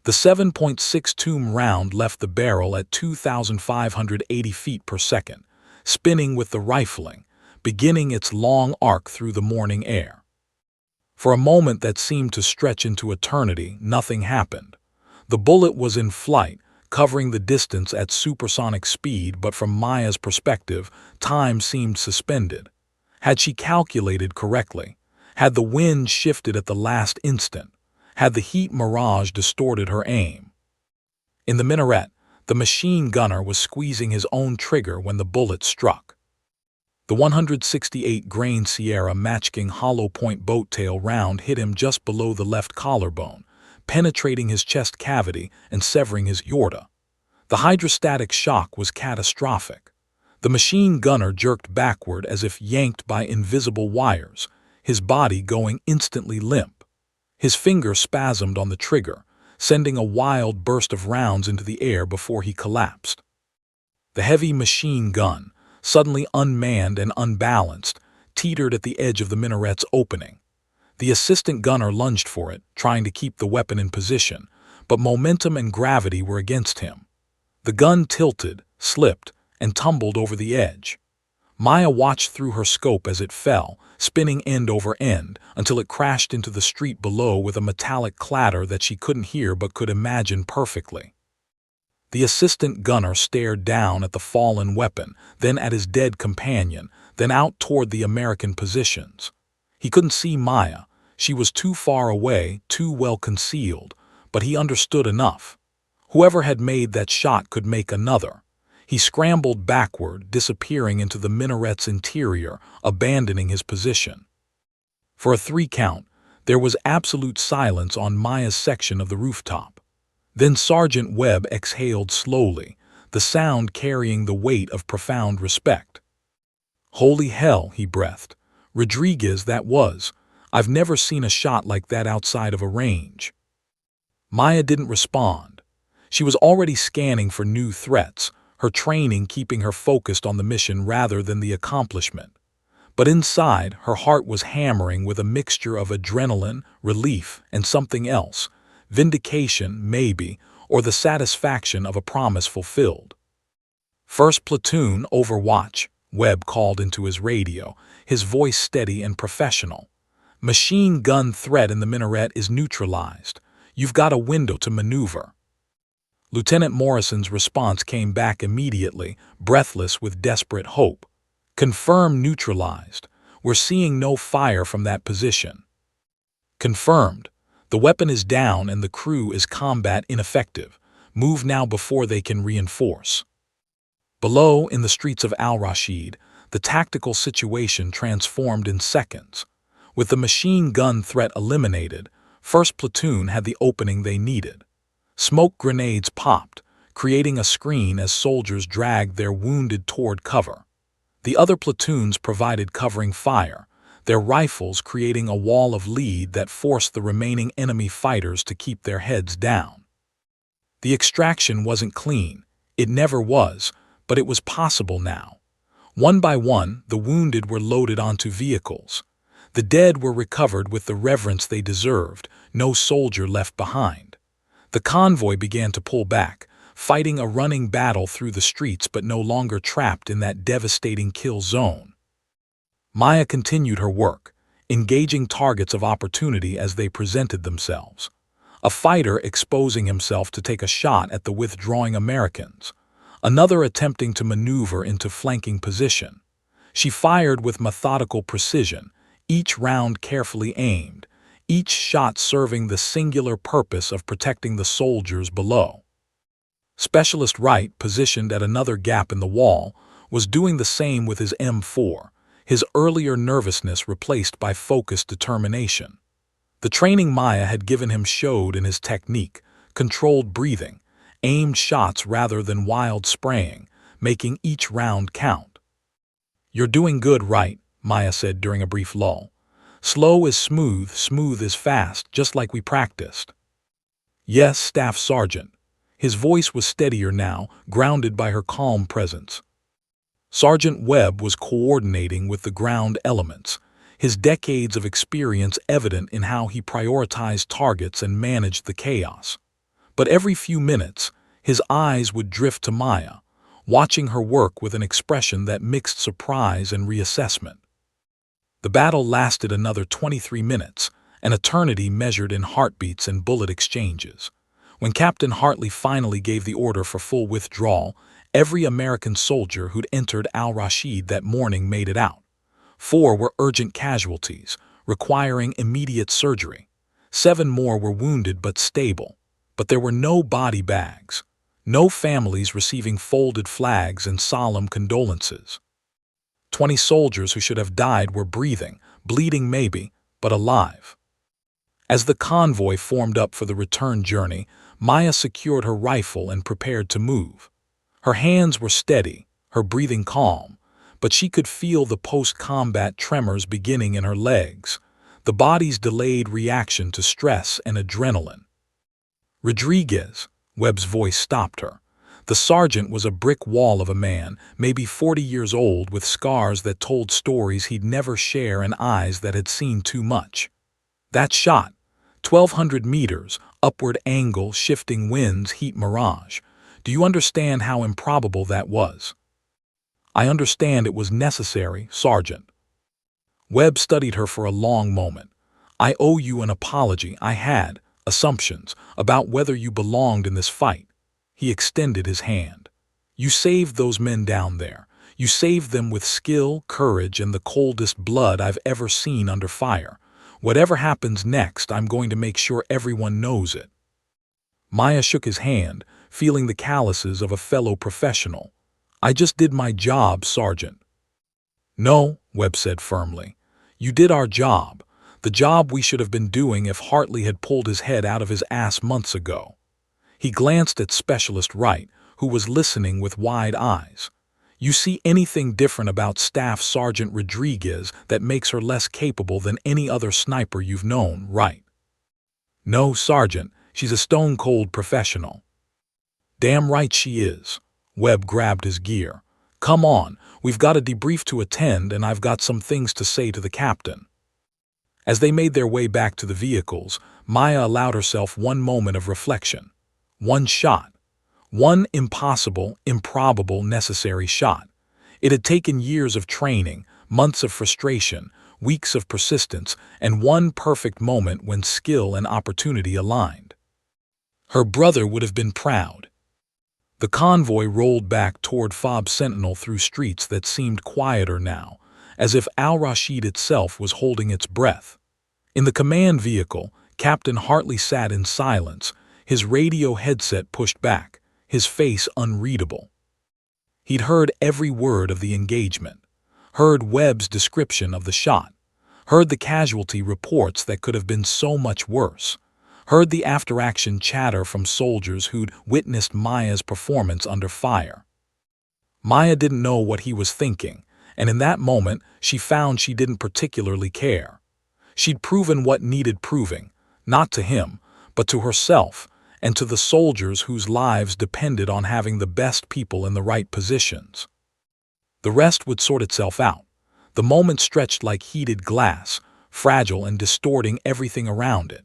The 7.62 round left the barrel at 2,580 feet per second, spinning with the rifling, beginning its long arc through the morning air. For a moment that seemed to stretch into eternity, nothing happened. The bullet was in flight, covering the distance at supersonic speed, but from Maya's perspective, time seemed suspended. Had she calculated correctly? Had the wind shifted at the last instant? Had the heat mirage distorted her aim? In the minaret, the machine gunner was squeezing his own trigger when the bullet struck. The 168-grain Sierra Matchking hollow point boat tail round hit him just below the left collarbone, penetrating his chest cavity and severing his aorta. The hydrostatic shock was catastrophic. The machine gunner jerked backward as if yanked by invisible wires, his body going instantly limp. His finger spasmed on the trigger, sending a wild burst of rounds into the air before he collapsed. The heavy machine gun, suddenly unmanned and unbalanced, teetered at the edge of the minaret's opening. The assistant gunner lunged for it, trying to keep the weapon in position, but momentum and gravity were against him. The gun tilted, slipped, and tumbled over the edge. Maya watched through her scope as it fell, spinning end over end, until it crashed into the street below with a metallic clatter that she couldn't hear but could imagine perfectly. The assistant gunner stared down at the fallen weapon, then at his dead companion, then out toward the American positions. He couldn't see Maya. She was too far away, too well concealed, but he understood enough. Whoever had made that shot could make another. He scrambled backward, disappearing into the minaret's interior, abandoning his position. For a 3 count, there was absolute silence on Maya's section of the rooftop. Then Sergeant Webb exhaled slowly, the sound carrying the weight of profound respect. "Holy hell," he breathed. "Rodriguez, that was. I've never seen a shot like that outside of a range." Maya didn't respond. She was already scanning for new threats, her training keeping her focused on the mission rather than the accomplishment. But inside, her heart was hammering with a mixture of adrenaline, relief, and something else. Vindication, maybe, or the satisfaction of a promise fulfilled. "First platoon, Overwatch," Webb called into his radio, his voice steady and professional. "Machine gun threat in the minaret is neutralized. You've got a window to maneuver." Lieutenant Morrison's response came back immediately, breathless with desperate hope. "Confirm neutralized. We're seeing no fire from that position." "Confirmed. The weapon is down and the crew is combat ineffective. Move now before they can reinforce." Below, in the streets of Al-Rashid, the tactical situation transformed in seconds. With the machine gun threat eliminated, 1st Platoon had the opening they needed. Smoke grenades popped, creating a screen as soldiers dragged their wounded toward cover. The other platoons provided covering fire, their rifles creating a wall of lead that forced the remaining enemy fighters to keep their heads down. The extraction wasn't clean. It never was, but it was possible now. One by one, the wounded were loaded onto vehicles. The dead were recovered with the reverence they deserved, no soldier left behind. The convoy began to pull back, fighting a running battle through the streets but no longer trapped in that devastating kill zone. Maya continued her work, engaging targets of opportunity as they presented themselves. A fighter exposing himself to take a shot at the withdrawing Americans, another attempting to maneuver into flanking position. She fired with methodical precision, each round carefully aimed, each shot serving the singular purpose of protecting the soldiers below. Specialist Wright, positioned at another gap in the wall, was doing the same with his M4, his earlier nervousness replaced by focused determination. The training Maya had given him showed in his technique, controlled breathing, aimed shots rather than wild spraying, making each round count. "You're doing good, Wright," Maya said during a brief lull. "Slow is smooth, smooth is fast, just like we practiced." "Yes, Staff Sergeant." His voice was steadier now, grounded by her calm presence. Sergeant Webb was coordinating with the ground elements, his decades of experience evident in how he prioritized targets and managed the chaos. But every few minutes, his eyes would drift to Maya, watching her work with an expression that mixed surprise and reassessment. The battle lasted another 23 minutes, an eternity measured in heartbeats and bullet exchanges. When Captain Hartley finally gave the order for full withdrawal, every American soldier who'd entered Al-Rashid that morning made it out. 4 were urgent casualties, requiring immediate surgery. 7 more were wounded but stable. But there were no body bags, no families receiving folded flags and solemn condolences. 20 soldiers who should have died were breathing, bleeding maybe, but alive. As the convoy formed up for the return journey, Maya secured her rifle and prepared to move. Her hands were steady, her breathing calm, but she could feel the post-combat tremors beginning in her legs, the body's delayed reaction to stress and adrenaline. "Rodriguez," Webb's voice stopped her. The sergeant was a brick wall of a man, maybe 40 years old, with scars that told stories he'd never share and eyes that had seen too much. "That shot, 1,200 meters, upward angle, shifting winds, heat mirage. Do you understand how improbable that was?" "I understand it was necessary, Sergeant." Webb studied her for a long moment. "I owe you an apology. I had assumptions about whether you belonged in this fight." He extended his hand. "You saved those men down there. You saved them with skill, courage, and the coldest blood I've ever seen under fire. Whatever happens next, I'm going to make sure everyone knows it." Maya shook his hand, feeling the calluses of a fellow professional. "I just did my job, Sergeant." "No," Webb said firmly. "You did our job. The job we should have been doing if Hartley had pulled his head out of his ass months ago." He glanced at Specialist Wright, who was listening with wide eyes. "You see anything different about Staff Sergeant Rodriguez that makes her less capable than any other sniper you've known, right?" "No, Sergeant. She's a stone-cold professional." "Damn right she is." Webb grabbed his gear. "Come on, we've got a debrief to attend and I've got some things to say to the captain." As they made their way back to the vehicles, Maya allowed herself one moment of reflection. One shot. One impossible, improbable, necessary shot. It had taken years of training, months of frustration, weeks of persistence, and one perfect moment when skill and opportunity aligned. Her brother would have been proud. The convoy rolled back toward Fob Sentinel through streets that seemed quieter now, as if Al-Rashid itself was holding its breath. In the command vehicle, Captain Hartley sat in silence, his radio headset pushed back, his face unreadable. He'd heard every word of the engagement, heard Webb's description of the shot, heard the casualty reports that could have been so much worse, heard the after-action chatter from soldiers who'd witnessed Maya's performance under fire. Maya didn't know what he was thinking, and in that moment she found she didn't particularly care. She'd proven what needed proving, not to him, but to herself, and to the soldiers whose lives depended on having the best people in the right positions. The rest would sort itself out. The moment stretched like heated glass, fragile and distorting everything around it.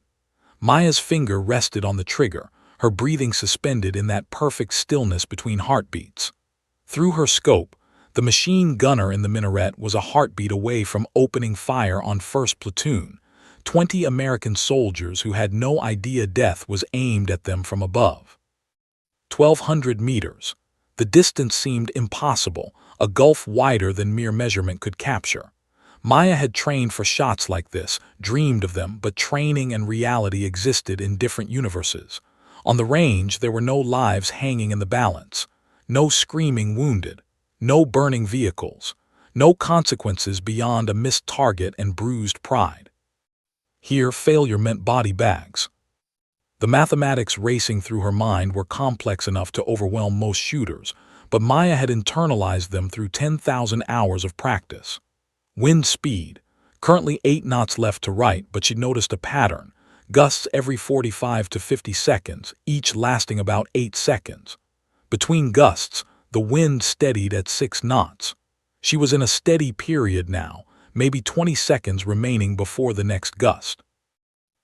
Maya's finger rested on the trigger, her breathing suspended in that perfect stillness between heartbeats. Through her scope, the machine gunner in the minaret was a heartbeat away from opening fire on 1st Platoon, 20 American soldiers who had no idea death was aimed at them from above. 1,200 meters. The distance seemed impossible, a gulf wider than mere measurement could capture. Maya had trained for shots like this, dreamed of them, but training and reality existed in different universes. On the range, there were no lives hanging in the balance, no screaming wounded, no burning vehicles, no consequences beyond a missed target and bruised pride. Here, failure meant body bags. The mathematics racing through her mind were complex enough to overwhelm most shooters, but Maya had internalized them through 10,000 hours of practice. Wind speed, currently 8 knots left to right, but she noticed a pattern, gusts every 45 to 50 seconds, each lasting about 8 seconds. Between gusts, the wind steadied at 6 knots. She was in a steady period now, maybe 20 seconds remaining before the next gust.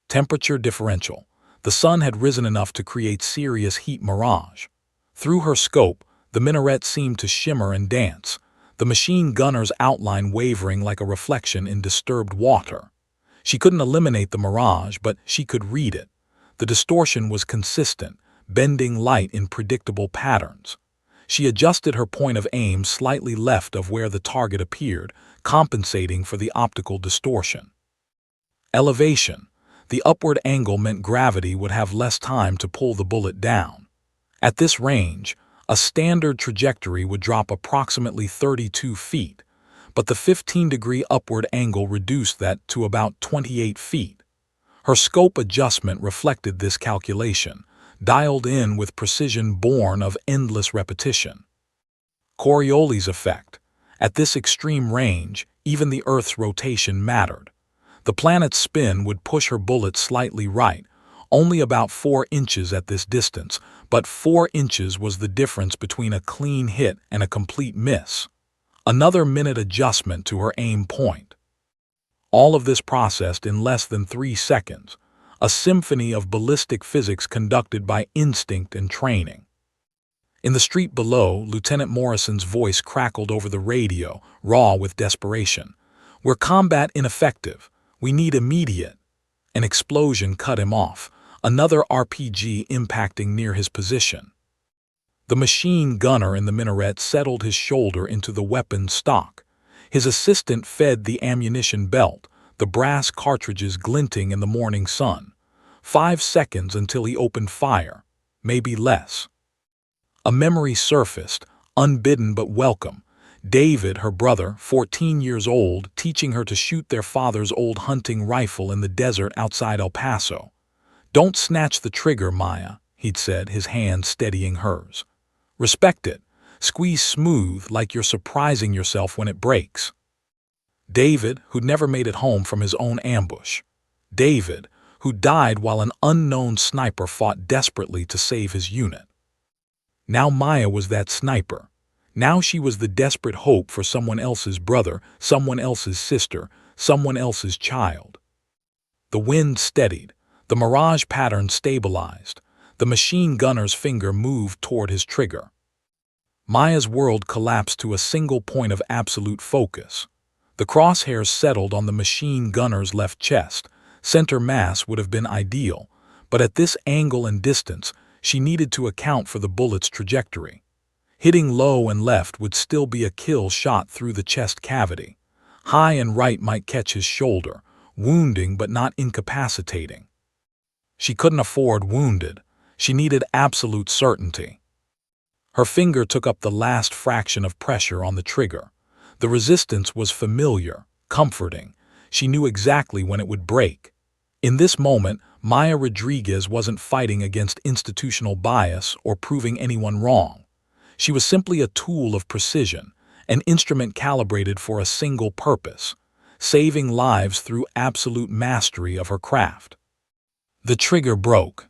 Temperature differential. The sun had risen enough to create serious heat mirage. Through her scope, the minaret seemed to shimmer and dance, the machine gunner's outline wavering like a reflection in disturbed water. She couldn't eliminate the mirage, but she could read it. The distortion was consistent, bending light in predictable patterns. She adjusted her point of aim slightly left of where the target appeared, compensating for the optical distortion. Elevation. The upward angle meant gravity would have less time to pull the bullet down. At this range, a standard trajectory would drop approximately 32 feet, but the 15-degree upward angle reduced that to about 28 feet. Her scope adjustment reflected this calculation, dialed in with precision born of endless repetition. Coriolis effect. At this extreme range, even the Earth's rotation mattered. The planet's spin would push her bullet slightly right, only about 4 inches at this distance, but 4 inches was the difference between a clean hit and a complete miss. Another minute adjustment to her aim point. All of this processed in less than 3 seconds, a symphony of ballistic physics conducted by instinct and training. In the street below, Lieutenant Morrison's voice crackled over the radio, raw with desperation. "We're combat ineffective. We need immediate." An explosion cut him off, another RPG impacting near his position. The machine gunner in the minaret settled his shoulder into the weapon stock. His assistant fed the ammunition belt, the brass cartridges glinting in the morning sun. 5 seconds until he opened fire, maybe less. A memory surfaced, unbidden but welcome. David, her brother, 14 years old, teaching her to shoot their father's old hunting rifle in the desert outside El Paso. "Don't snatch the trigger, Maya," he'd said, his hand steadying hers. "Respect it. Squeeze smooth like you're surprising yourself when it breaks." David, who'd never made it home from his own ambush. David, who died while an unknown sniper fought desperately to save his unit. Now Maya was that sniper. Now she was the desperate hope for someone else's brother, someone else's sister, someone else's child. The wind steadied. The mirage pattern stabilized. The machine gunner's finger moved toward his trigger. Maya's world collapsed to a single point of absolute focus. The crosshairs settled on the machine gunner's left chest. Center mass would have been ideal, but at this angle and distance, she needed to account for the bullet's trajectory. Hitting low and left would still be a kill shot through the chest cavity. High and right might catch his shoulder, wounding but not incapacitating. She couldn't afford wounded. She needed absolute certainty. Her finger took up the last fraction of pressure on the trigger. The resistance was familiar, comforting. She knew exactly when it would break. In this moment, Maya Rodriguez wasn't fighting against institutional bias or proving anyone wrong. She was simply a tool of precision, an instrument calibrated for a single purpose, saving lives through absolute mastery of her craft. The trigger broke.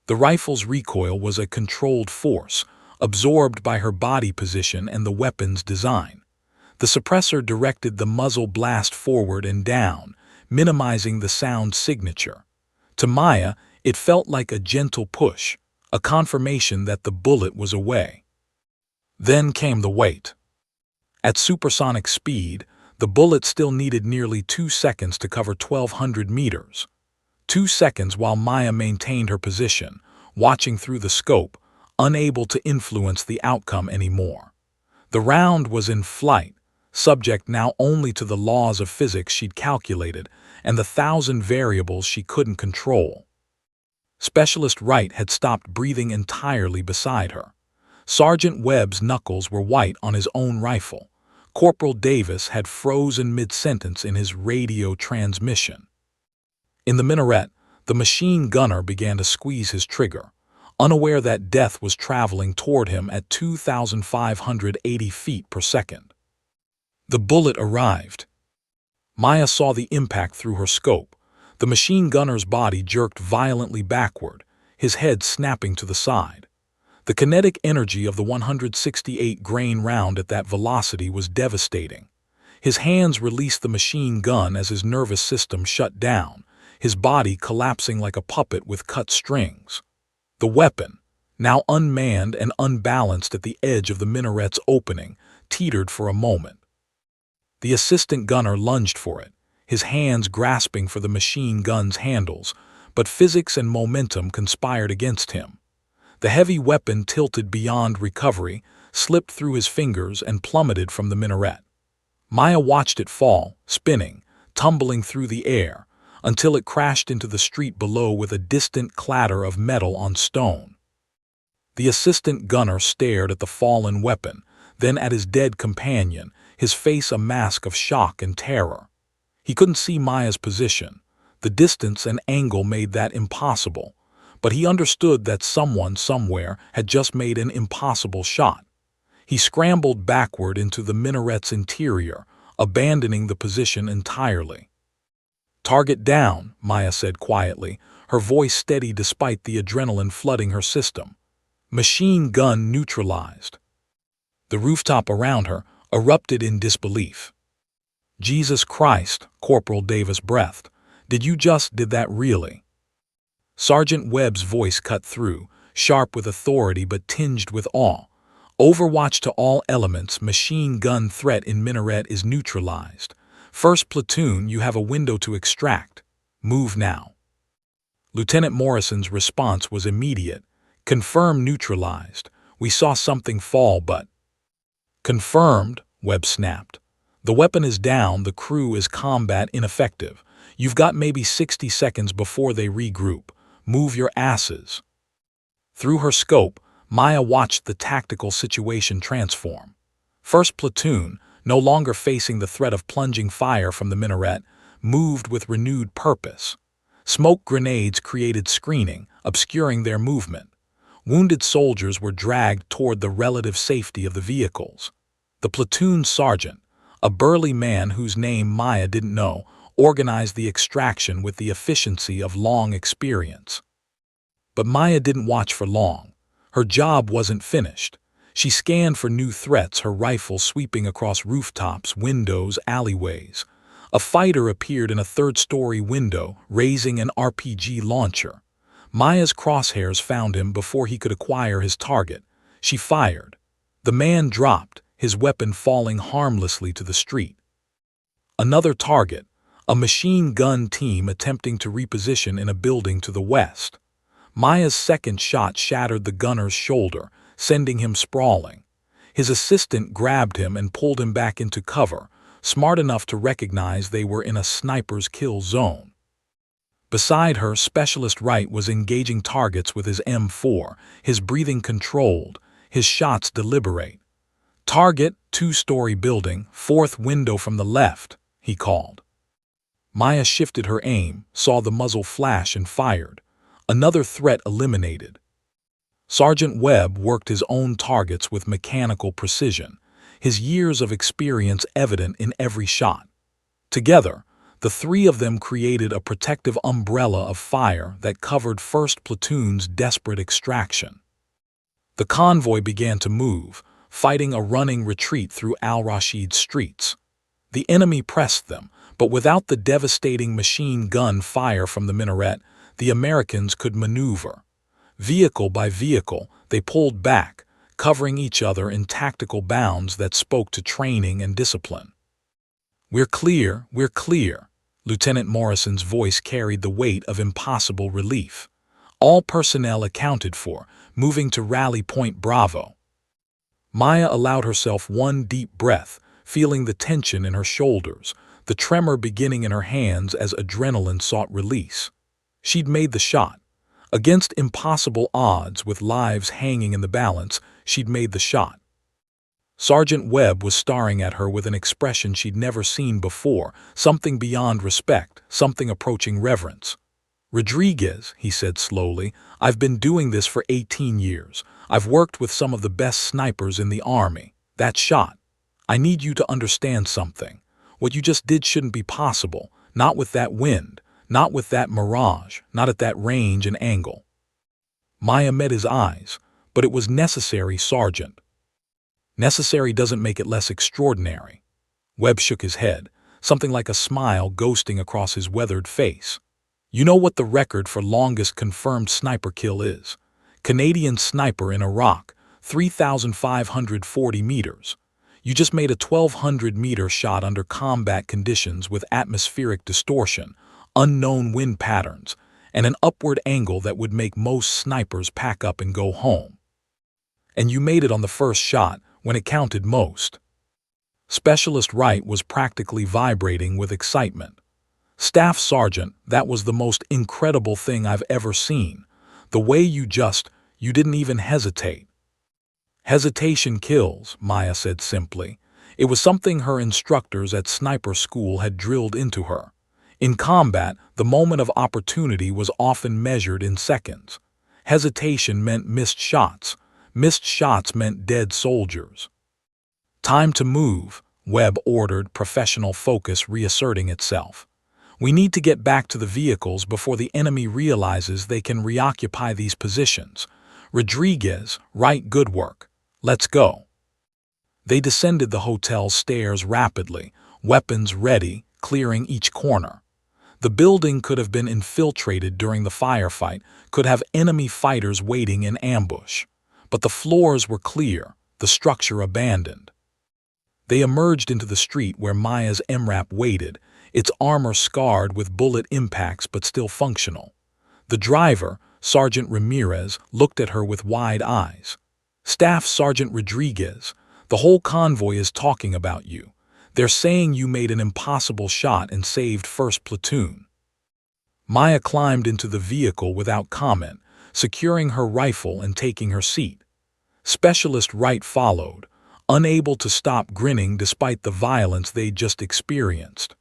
The rifle's recoil was a controlled force, absorbed by her body position and the weapon's design. The suppressor directed the muzzle blast forward and down, minimizing the sound signature. To Maya, it felt like a gentle push, a confirmation that the bullet was away. Then came the wait. At supersonic speed, the bullet still needed nearly 2 seconds to cover 1,200 meters. 2 seconds while Maya maintained her position, watching through the scope, unable to influence the outcome anymore. The round was in flight, subject now only to the laws of physics she'd calculated and the 1,000 variables she couldn't control. Specialist Wright had stopped breathing entirely beside her. Sergeant Webb's knuckles were white on his own rifle. Corporal Davis had frozen mid-sentence in his radio transmission. In the minaret, the machine gunner began to squeeze his trigger, unaware that death was traveling toward him at 2,580 feet per second. The bullet arrived. Maya saw the impact through her scope. The machine gunner's body jerked violently backward, his head snapping to the side. The kinetic energy of the 168-grain round at that velocity was devastating. His hands released the machine gun as his nervous system shut down, his body collapsing like a puppet with cut strings. The weapon, now unmanned and unbalanced at the edge of the minaret's opening, teetered for a moment. The assistant gunner lunged for it, his hands grasping for the machine gun's handles, but physics and momentum conspired against him. The heavy weapon tilted beyond recovery, slipped through his fingers and plummeted from the minaret. Maya watched it fall, spinning, tumbling through the air, until it crashed into the street below with a distant clatter of metal on stone. The assistant gunner stared at the fallen weapon, then at his dead companion, his face a mask of shock and terror. He couldn't see Maya's position. The distance and angle made that impossible, but he understood that someone somewhere had just made an impossible shot. He scrambled backward into the minaret's interior, abandoning the position entirely. "Target down," Maya said quietly, her voice steady despite the adrenaline flooding her system. "Machine gun neutralized." The rooftop around her erupted in disbelief. "Jesus Christ," Corporal Davis breathed. Did that really?" Sergeant Webb's voice cut through, sharp with authority but tinged with awe. "Overwatch to all elements, machine gun threat in minaret is neutralized. First platoon, you have a window to extract. Move now." Lieutenant Morrison's response was immediate. "Confirm neutralized. We saw something fall, but—" "Confirmed," Webb snapped. "The weapon is down, the crew is combat ineffective. You've got maybe 60 seconds before they regroup. Move your asses." Through her scope, Maya watched the tactical situation transform. First platoon, no longer facing the threat of plunging fire from the minaret, moved with renewed purpose. Smoke grenades created screening, obscuring their movement. Wounded soldiers were dragged toward the relative safety of the vehicles. The platoon sergeant, a burly man whose name Maya didn't know, organized the extraction with the efficiency of long experience. But Maya didn't watch for long. Her job wasn't finished. She scanned for new threats, her rifle sweeping across rooftops, windows, alleyways. A fighter appeared in a third-story window, raising an RPG launcher. Maya's crosshairs found him before he could acquire his target. She fired. The man dropped, his weapon falling harmlessly to the street. Another target, a machine gun team attempting to reposition in a building to the west. Maya's second shot shattered the gunner's shoulder, sending him sprawling. His assistant grabbed him and pulled him back into cover, smart enough to recognize they were in a sniper's kill zone. Beside her, Specialist Wright was engaging targets with his M4, his breathing controlled, his shots deliberate. "Target, two-story building, fourth window from the left," he called. Maya shifted her aim, saw the muzzle flash and fired. Another threat eliminated. Sergeant Webb worked his own targets with mechanical precision, his years of experience evident in every shot. Together, the three of them created a protective umbrella of fire that covered 1st Platoon's desperate extraction. The convoy began to move, fighting a running retreat through Al-Rashid streets. The enemy pressed them, but without the devastating machine gun fire from the minaret, the Americans could maneuver. Vehicle by vehicle, they pulled back, covering each other in tactical bounds that spoke to training and discipline. We're clear," Lieutenant Morrison's voice carried the weight of impossible relief. All personnel accounted for, moving to Rally Point Bravo. Maya allowed herself one deep breath, feeling the tension in her shoulders, the tremor beginning in her hands as adrenaline sought release. She'd made the shot. Against impossible odds, with lives hanging in the balance, she'd made the shot. Sergeant Webb was staring at her with an expression she'd never seen before, something beyond respect, something approaching reverence. "Rodriguez," he said slowly, "I've been doing this for 18 years. I've worked with some of the best snipers in the Army. That shot. I need you to understand something. What you just did shouldn't be possible, not with that wind, not with that mirage, not at that range and angle." Maya met his eyes. "But it was necessary, Sergeant." "Necessary doesn't make it less extraordinary." Webb shook his head, something like a smile ghosting across his weathered face. "You know what the record for longest confirmed sniper kill is? Canadian sniper in Iraq, 3,540 meters. You just made a 1,200-meter shot under combat conditions with atmospheric distortion, unknown wind patterns, and an upward angle that would make most snipers pack up and go home. And you made it on the first shot, when it counted most." Specialist Wright was practically vibrating with excitement. "Staff Sergeant, that was the most incredible thing I've ever seen. The way you didn't even hesitate." "Hesitation kills," Maya said simply. It was something her instructors at sniper school had drilled into her. In combat, the moment of opportunity was often measured in seconds. Hesitation meant missed shots. Missed shots meant dead soldiers. "Time to move," Webb ordered, professional focus reasserting itself. "We need to get back to the vehicles before the enemy realizes they can reoccupy these positions. Rodriguez, Wright, good work. Let's go." They descended the hotel stairs rapidly, weapons ready, clearing each corner. The building could have been infiltrated during the firefight, could have enemy fighters waiting in ambush. But the floors were clear, the structure abandoned. They emerged into the street where Maya's MRAP waited, its armor scarred with bullet impacts but still functional. The driver, Sergeant Ramirez, looked at her with wide eyes. "Staff Sergeant Rodriguez, the whole convoy is talking about you. They're saying you made an impossible shot and saved 1st Platoon." Maya climbed into the vehicle without comment, securing her rifle and taking her seat. Specialist Wright followed, unable to stop grinning despite the violence they'd just experienced.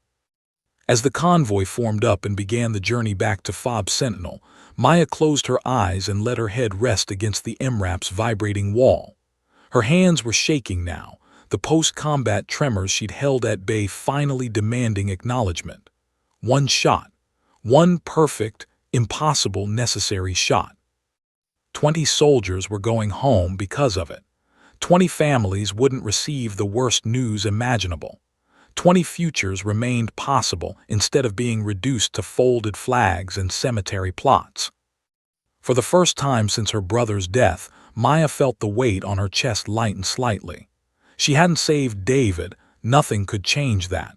As the convoy formed up and began the journey back to FOB Sentinel, Maya closed her eyes and let her head rest against the MRAP's vibrating wall. Her hands were shaking now, the post-combat tremors she'd held at bay finally demanding acknowledgement. One shot. One perfect, impossible, necessary shot. 20 soldiers were going home because of it. 20 families wouldn't receive the worst news imaginable. 20 futures remained possible instead of being reduced to folded flags and cemetery plots. For the first time since her brother's death, Maya felt the weight on her chest lighten slightly. She hadn't saved David, nothing could change that.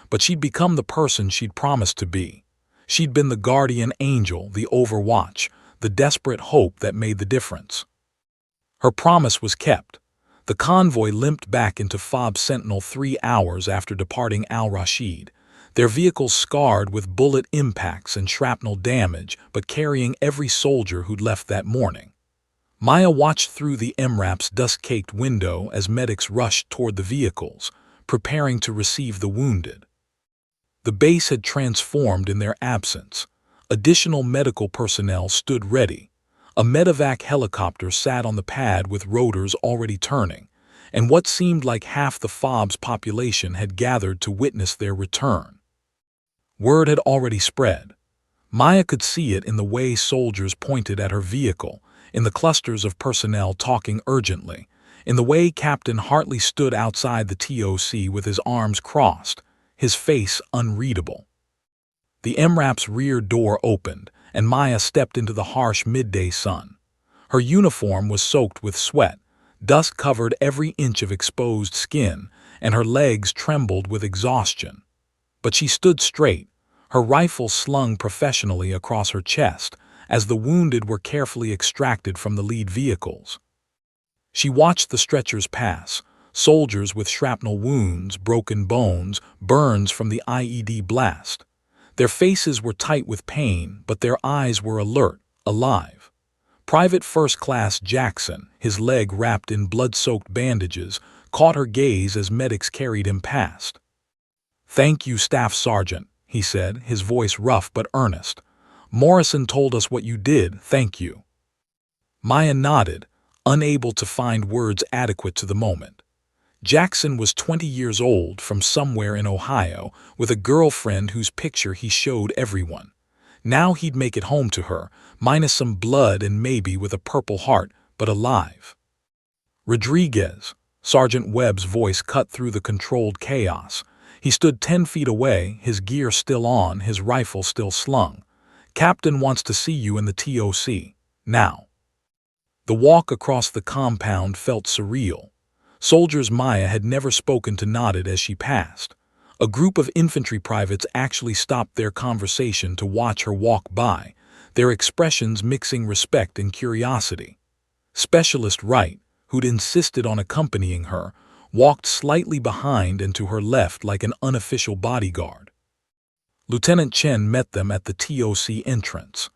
But she'd become the person she'd promised to be. She'd been the guardian angel, the overwatch, the desperate hope that made the difference. Her promise was kept. The convoy limped back into Fob Sentinel 3 hours after departing Al-Rashid, their vehicles scarred with bullet impacts and shrapnel damage, but carrying every soldier who'd left that morning. Maya watched through the MRAP's dust-caked window as medics rushed toward the vehicles, preparing to receive the wounded. The base had transformed in their absence. Additional medical personnel stood ready. A medevac helicopter sat on the pad with rotors already turning, and what seemed like half the Fob's population had gathered to witness their return. Word had already spread. Maya could see it in the way soldiers pointed at her vehicle, in the clusters of personnel talking urgently, in the way Captain Hartley stood outside the TOC with his arms crossed, his face unreadable. The MRAP's rear door opened, and Maya stepped into the harsh midday sun. Her uniform was soaked with sweat, dust covered every inch of exposed skin, and her legs trembled with exhaustion. But she stood straight, her rifle slung professionally across her chest, as the wounded were carefully extracted from the lead vehicles. She watched the stretchers pass, soldiers with shrapnel wounds, broken bones, burns from the IED blast. Their faces were tight with pain, but their eyes were alert, alive. Private First Class Jackson, his leg wrapped in blood-soaked bandages, caught her gaze as medics carried him past. "Thank you, Staff Sergeant," he said, his voice rough but earnest. "Morrison told us what you did, thank you." Maya nodded, unable to find words adequate to the moment. Jackson was 20 years old from somewhere in Ohio, with a girlfriend whose picture he showed everyone. Now he'd make it home to her, minus some blood and maybe with a purple heart, but alive. "Rodriguez," Sergeant Webb's voice cut through the controlled chaos. He stood 10 feet away, his gear still on, his rifle still slung. "Captain wants to see you in the TOC. Now." The walk across the compound felt surreal. Soldiers Maya had never spoken to nodded as she passed. A group of infantry privates actually stopped their conversation to watch her walk by, their expressions mixing respect and curiosity. Specialist Wright, who'd insisted on accompanying her, walked slightly behind and to her left like an unofficial bodyguard. Lieutenant Chen met them at the TOC entrance.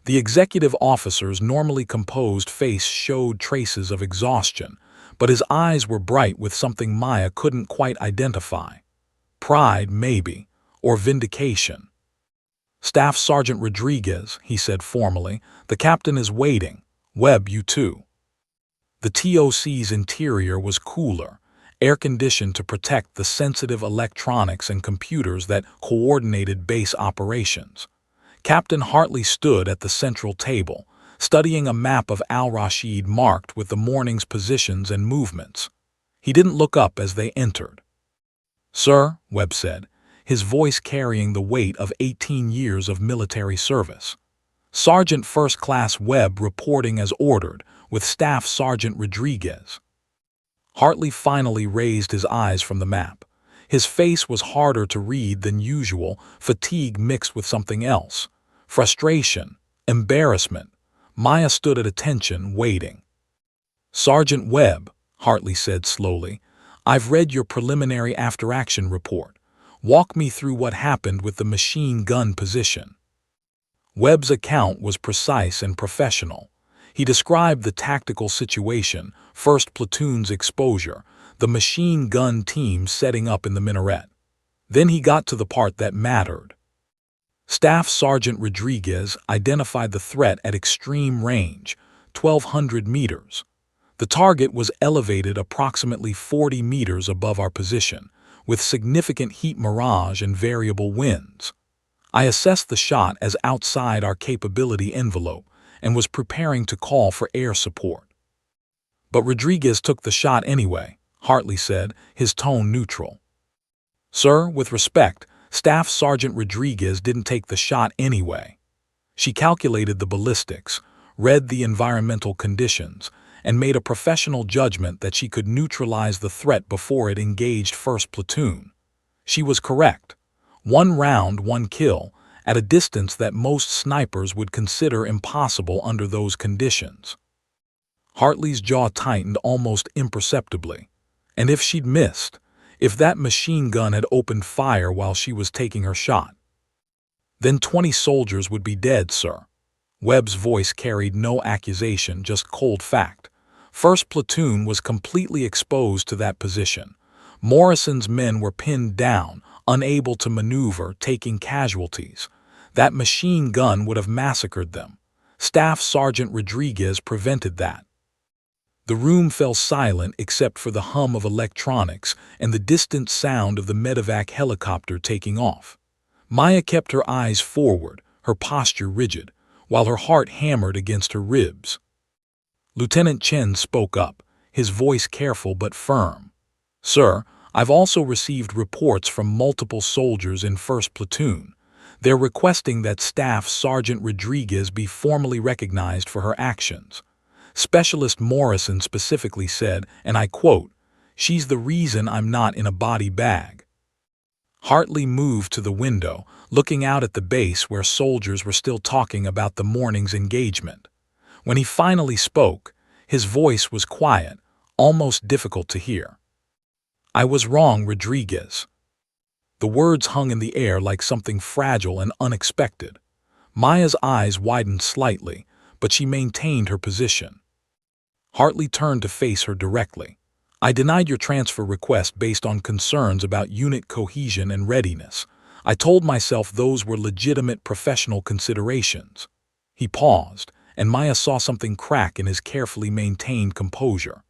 The executive officer's normally composed face showed traces of exhaustion, but his eyes were bright with something Maya couldn't quite identify. Pride, maybe, or vindication. "Staff Sergeant Rodriguez," he said formally, "the captain is waiting. Webb, you too." The TOC's interior was cooler, air-conditioned to protect the sensitive electronics and computers that coordinated base operations. Captain Hartley stood at the central table, studying a map of Al-Rashid marked with the morning's positions and movements. He didn't look up as they entered. "Sir," Webb said, his voice carrying the weight of 18 years of military service. Sergeant First Class Webb reporting as ordered, with Staff Sergeant Rodriguez. Hartley finally raised his eyes from the map. His face was harder to read than usual, fatigue mixed with something else. Frustration, embarrassment. Maya stood at attention, waiting. "Sergeant Webb," Hartley said slowly, "I've read your preliminary after-action report. Walk me through what happened with the machine gun position." Webb's account was precise and professional. He described the tactical situation, 1st Platoon's exposure, the machine gun team setting up in the minaret. Then he got to the part that mattered. Staff Sergeant Rodriguez identified the threat at extreme range, 1,200 meters. The target was elevated approximately 40 meters above our position, with significant heat mirage and variable winds. I assessed the shot as outside our capability envelope and was preparing to call for air support. "But Rodriguez took the shot anyway," Hartley said, his tone neutral. "Sir, with respect, Staff Sergeant Rodriguez didn't take the shot anyway." She calculated the ballistics. read the environmental conditions, and made a professional judgment that she could neutralize the threat before it engaged 1st Platoon. She was correct. 1 round, 1 kill, at a distance that most snipers would consider impossible under those conditions. Hartley's jaw tightened almost imperceptibly. And if she'd missed, if that machine gun had opened fire while she was taking her shot, then 20 soldiers would be dead, sir. Webb's voice carried no accusation, just cold fact. 1st Platoon was completely exposed to that position. Morrison's men were pinned down, unable to maneuver, taking casualties. That machine gun would have massacred them. Staff Sergeant Rodriguez prevented that. The room fell silent except for the hum of electronics and the distant sound of the medevac helicopter taking off. Maya kept her eyes forward, her posture rigid, while her heart hammered against her ribs. Lieutenant Chen spoke up, his voice careful but firm. "Sir, I've also received reports from multiple soldiers in 1st Platoon. They're requesting that Staff Sergeant Rodriguez be formally recognized for her actions. Specialist Morrison specifically said, and I quote, 'She's the reason I'm not in a body bag.'" Hartley moved to the window, looking out at the base where soldiers were still talking about the morning's engagement. When he finally spoke, his voice was quiet, almost difficult to hear. "I was wrong, Rodriguez." The words hung in the air like something fragile and unexpected. Maya's eyes widened slightly, but she maintained her position. Hartley turned to face her directly. "I denied your transfer request based on concerns about unit cohesion and readiness. I told myself those were legitimate professional considerations." He paused, and Maya saw something crack in his carefully maintained composure.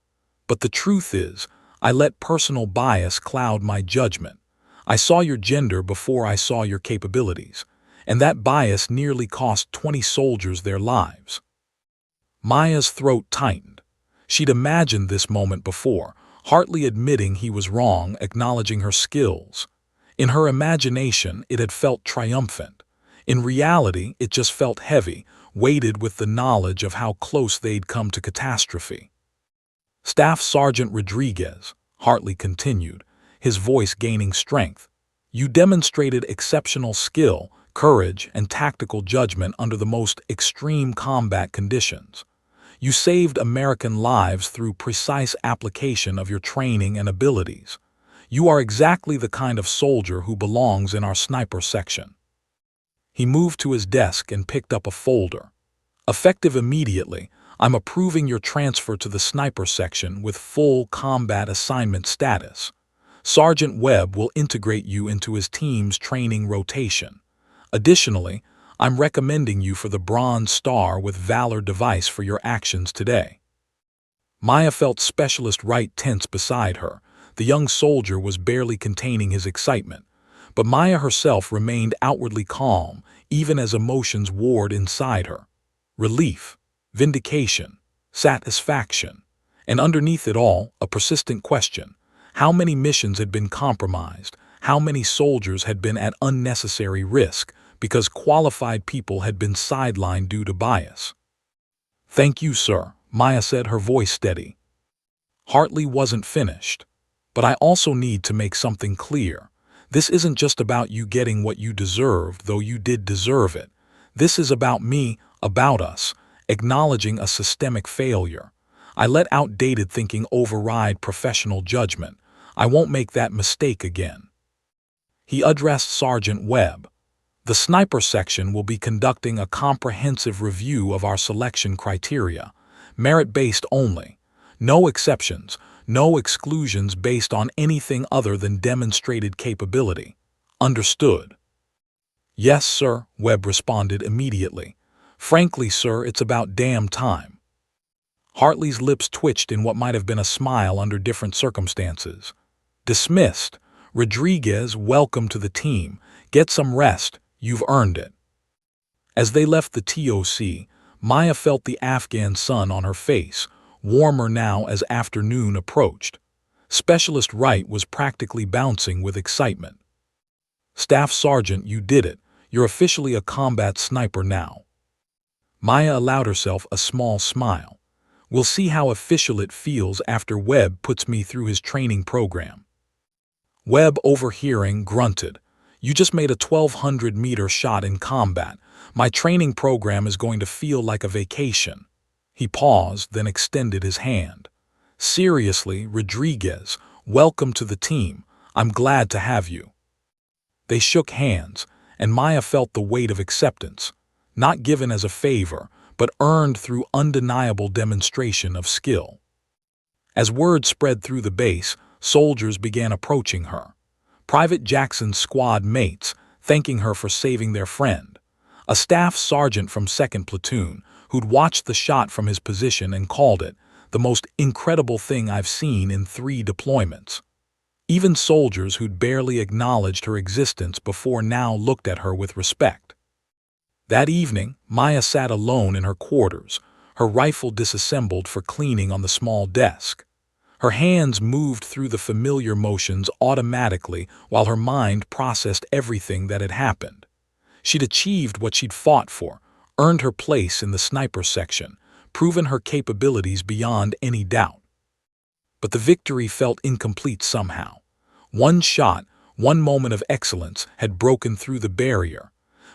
"But the truth is, I let personal bias cloud my judgment. I saw your gender before I saw your capabilities, and that bias nearly cost 20 soldiers their lives." Maya's throat tightened. She'd imagined this moment before, Hartley admitting he was wrong, acknowledging her skills. In her imagination, it had felt triumphant. In reality, it just felt heavy, weighted with the knowledge of how close they'd come to catastrophe. "Staff Sergeant Rodriguez," Hartley continued, his voice gaining strength, "you demonstrated exceptional skill, courage, and tactical judgment under the most extreme combat conditions. You saved American lives through precise application of your training and abilities. You are exactly the kind of soldier who belongs in our sniper section." He moved to his desk and picked up a folder. "Effective immediately, I'm approving your transfer to the sniper section with full combat assignment status. Sergeant Webb will integrate you into his team's training rotation. Additionally, I'm recommending you for the Bronze Star with Valor device for your actions today." Maya felt Specialist Wright tense beside her. The young soldier was barely containing his excitement, but Maya herself remained outwardly calm, even as emotions warred inside her. Relief, vindication, satisfaction, and underneath it all, a persistent question. How many missions had been compromised? How many soldiers had been at unnecessary risk because qualified people had been sidelined due to bias? "Thank you, sir," Maya said, her voice steady. Hartley wasn't finished. "But I also need to make something clear. This isn't just about you getting what you deserved, though you did deserve it. This is about me, about us, acknowledging a systemic failure. I let outdated thinking override professional judgment. I won't make that mistake again." He addressed Sergeant Webb. "The sniper section will be conducting a comprehensive review of our selection criteria, merit-based only. No exceptions, no exclusions based on anything other than demonstrated capability. Understood?" "Yes, sir," Webb responded immediately. "Frankly, sir, it's about damn time." Hartley's lips twitched in what might have been a smile under different circumstances. "Dismissed. Rodriguez, welcome to the team. Get some rest. You've earned it." As they left the TOC, Maya felt the Afghan sun on her face, warmer now as afternoon approached. Specialist Wright was practically bouncing with excitement. "Staff Sergeant, you did it. You're officially a combat sniper now." Maya allowed herself a small smile. We'll see how official it feels after Webb puts me through his training program. Webb, overhearing, grunted. You just made a 1,200-meter shot in combat. My training program is going to feel like a vacation. He paused, then extended his hand. Seriously, Rodriguez, welcome to the team. I'm glad to have you. They shook hands, and Maya felt the weight of acceptance, not given as a favor, but earned through undeniable demonstration of skill. As word spread through the base, soldiers began approaching her. Private Jackson's squad mates, thanking her for saving their friend. A staff sergeant from 2nd Platoon, who'd watched the shot from his position and called it the most incredible thing I've seen in 3 deployments. Even soldiers who'd barely acknowledged her existence before now looked at her with respect. That evening, Maya sat alone in her quarters, her rifle disassembled for cleaning on the small desk. Her hands moved through the familiar motions automatically while her mind processed everything that had happened. She'd achieved what she'd fought for, earned her place in the sniper section, proven her capabilities beyond any doubt. But the victory felt incomplete somehow. One shot, one moment of excellence had broken through the barrier.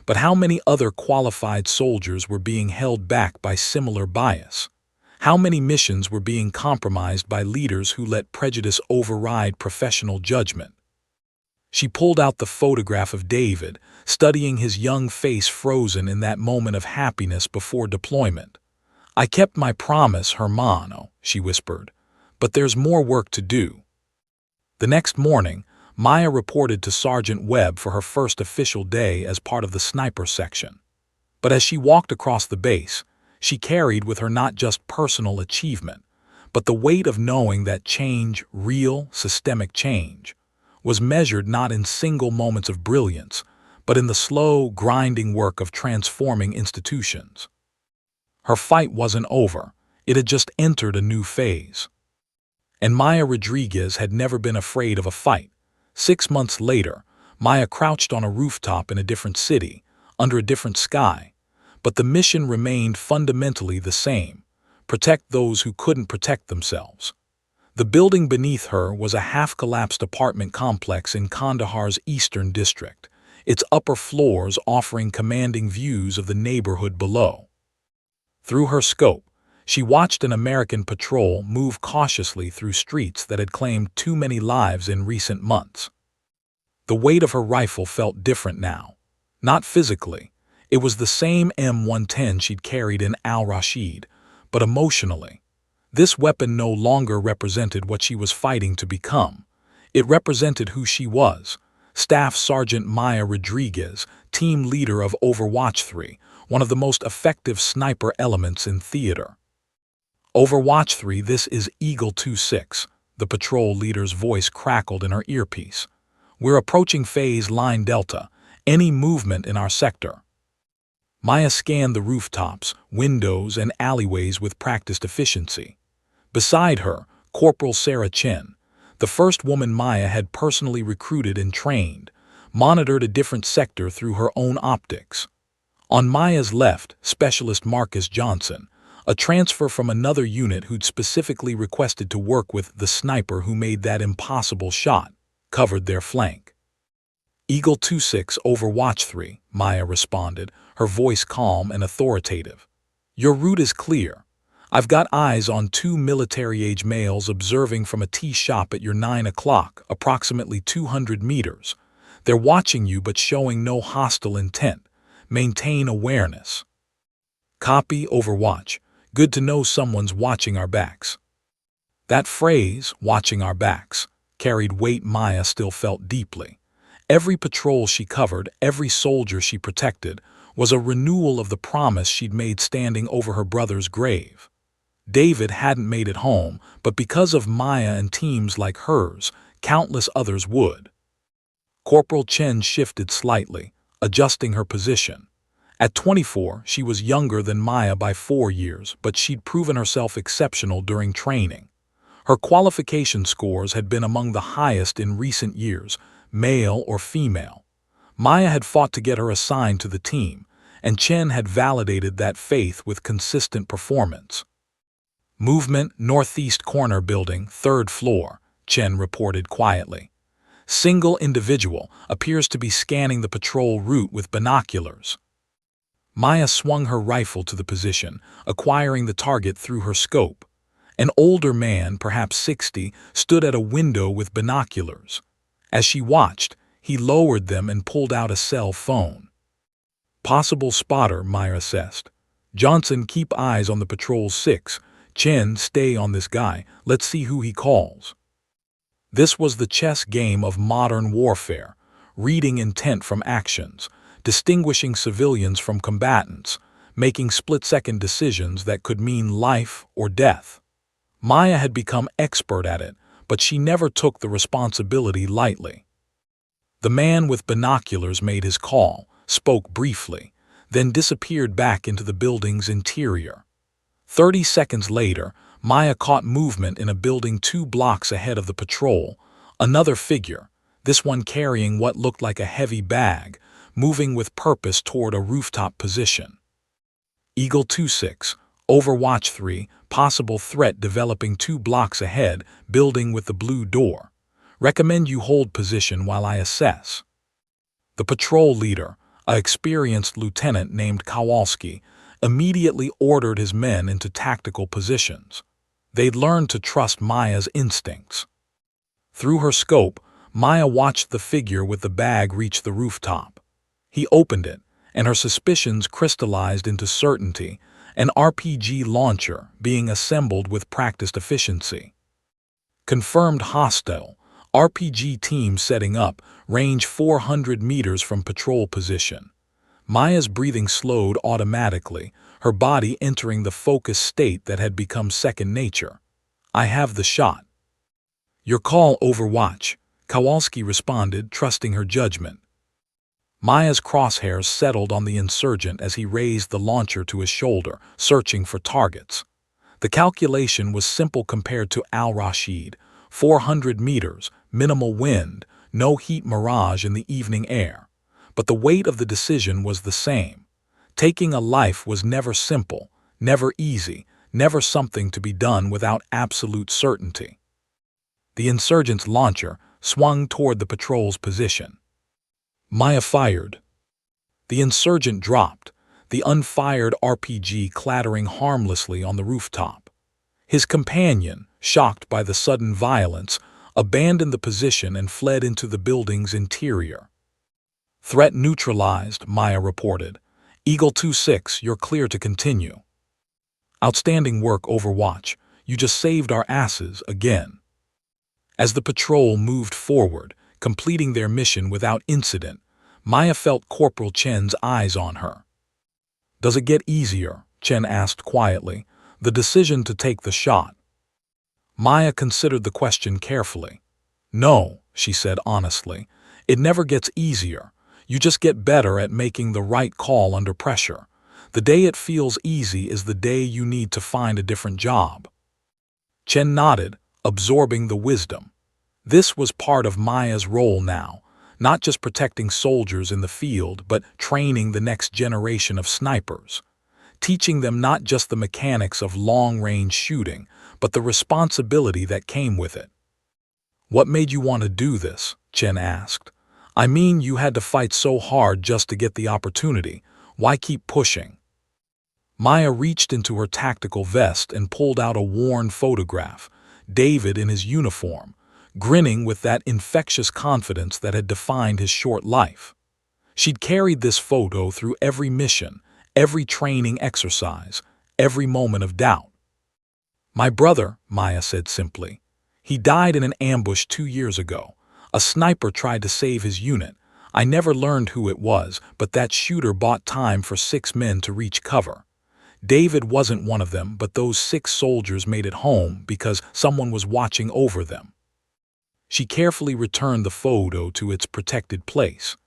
But how many other qualified soldiers were being held back by similar bias? How many missions were being compromised by leaders who let prejudice override professional judgment? She pulled out the photograph of David, studying his young face frozen in that moment of happiness before deployment. I kept my promise, hermano, she whispered, but there's more work to do. The next morning, Maya reported to Sergeant Webb for her first official day as part of the sniper section. But as she walked across the base, she carried with her not just personal achievement, but the weight of knowing that change, real, systemic change, was measured not in single moments of brilliance, but in the slow, grinding work of transforming institutions. Her fight wasn't over, it had just entered a new phase. And Maya Rodriguez had never been afraid of a fight. 6 months later, Maya crouched on a rooftop in a different city, under a different sky, but the mission remained fundamentally the same: protect those who couldn't protect themselves. The building beneath her was a half-collapsed apartment complex in Kandahar's eastern district, its upper floors offering commanding views of the neighborhood below. Through her scope, she watched an American patrol move cautiously through streets that had claimed too many lives in recent months. The weight of her rifle felt different now. Not physically, it was the same M110 she'd carried in Al-Rashid, but emotionally. This weapon no longer represented what she was fighting to become. It represented who she was: Staff Sergeant Maya Rodriguez, team leader of Overwatch 3, one of the most effective sniper elements in theater. Overwatch 3, this is Eagle 2-6, the patrol leader's voice crackled in her earpiece. We're approaching phase line Delta. Any movement in our sector? Maya scanned the rooftops, windows, and alleyways with practiced efficiency. Beside her, Corporal Sarah Chen, the first woman Maya had personally recruited and trained, monitored a different sector through her own optics. On Maya's left, Specialist Marcus Johnson, a transfer from another unit who'd specifically requested to work with the sniper who made that impossible shot, covered their flank. Eagle 2-6, Overwatch 3, Maya responded, her voice calm and authoritative. Your route is clear. I've got eyes on 2 military-age males observing from a tea shop at your 9 o'clock, approximately 200 meters. They're watching you but showing no hostile intent. Maintain awareness. Copy, Overwatch. Good to know someone's watching our backs. That phrase, watching our backs, carried weight Maya still felt deeply. Every patrol she covered, every soldier she protected, was a renewal of the promise she'd made standing over her brother's grave. David hadn't made it home, but because of Maya and teams like hers, countless others would. Corporal Chen shifted slightly, adjusting her position. At 24, she was younger than Maya by 4 years, but she'd proven herself exceptional during training. Her qualification scores had been among the highest in recent years, male or female. Maya had fought to get her assigned to the team, and Chen had validated that faith with consistent performance. Movement, northeast corner building, third floor, Chen reported quietly. Single individual appears to be scanning the patrol route with binoculars. Maya swung her rifle to the position, acquiring the target through her scope. An older man, perhaps 60, stood at a window with binoculars. As she watched, he lowered them and pulled out a cell phone. Possible spotter, Maya assessed. Johnson, keep eyes on the patrol 6. Chen, stay on this guy. Let's see who he calls. This was the chess game of modern warfare, reading intent from actions, distinguishing civilians from combatants, making split-second decisions that could mean life or death. Maya had become expert at it, but she never took the responsibility lightly. The man with binoculars made his call, spoke briefly, then disappeared back into the building's interior. 30 seconds later, Maya caught movement in a building 2 blocks ahead of the patrol. Another figure, this one carrying what looked like a heavy bag, moving with purpose toward a rooftop position. Eagle 2-6, Overwatch 3, possible threat developing 2 blocks ahead, building with the blue door. Recommend you hold position while I assess. The patrol leader, an experienced lieutenant named Kowalski, immediately ordered his men into tactical positions. They'd learned to trust Maya's instincts. Through her scope, Maya watched the figure with the bag reach the rooftop. He opened it, and her suspicions crystallized into certainty, an RPG launcher being assembled with practiced efficiency. Confirmed hostile, RPG team setting up, range 400 meters from patrol position. Maya's breathing slowed automatically, her body entering the focused state that had become second nature. I have the shot. Your call, Overwatch, Kowalski responded, trusting her judgment. Maya's crosshairs settled on the insurgent as he raised the launcher to his shoulder, searching for targets. The calculation was simple compared to Al-Rashid. 400 meters, minimal wind, no heat mirage in the evening air. But the weight of the decision was the same. Taking a life was never simple, never easy, never something to be done without absolute certainty. The insurgent's launcher swung toward the patrol's position. Maya fired. The insurgent dropped, the unfired RPG clattering harmlessly on the rooftop. His companion, shocked by the sudden violence, abandoned the position and fled into the building's interior. Threat neutralized, Maya reported. Eagle 2-6, you're clear to continue. Outstanding work, Overwatch. You just saved our asses again. As the patrol moved forward, completing their mission without incident, Maya felt Corporal Chen's eyes on her. Does it get easier? Chen asked quietly, the decision to take the shot. Maya considered the question carefully. No, she said honestly, it never gets easier. You just get better at making the right call under pressure. The day it feels easy is the day you need to find a different job. Chen nodded, absorbing the wisdom. This was part of Maya's role now, not just protecting soldiers in the field, but training the next generation of snipers, teaching them not just the mechanics of long-range shooting, but the responsibility that came with it. What made you want to do this? Chen asked. I mean, you had to fight so hard just to get the opportunity. Why keep pushing? Maya reached into her tactical vest and pulled out a worn photograph, David in his uniform, grinning with that infectious confidence that had defined his short life. She'd carried this photo through every mission, every training exercise, every moment of doubt. My brother, Maya said simply. He died in an ambush 2 years ago. A sniper tried to save his unit. I never learned who it was, but that shooter bought time for 6 men to reach cover. David wasn't one of them, but those 6 soldiers made it home because someone was watching over them. She carefully returned the photo to its protected place.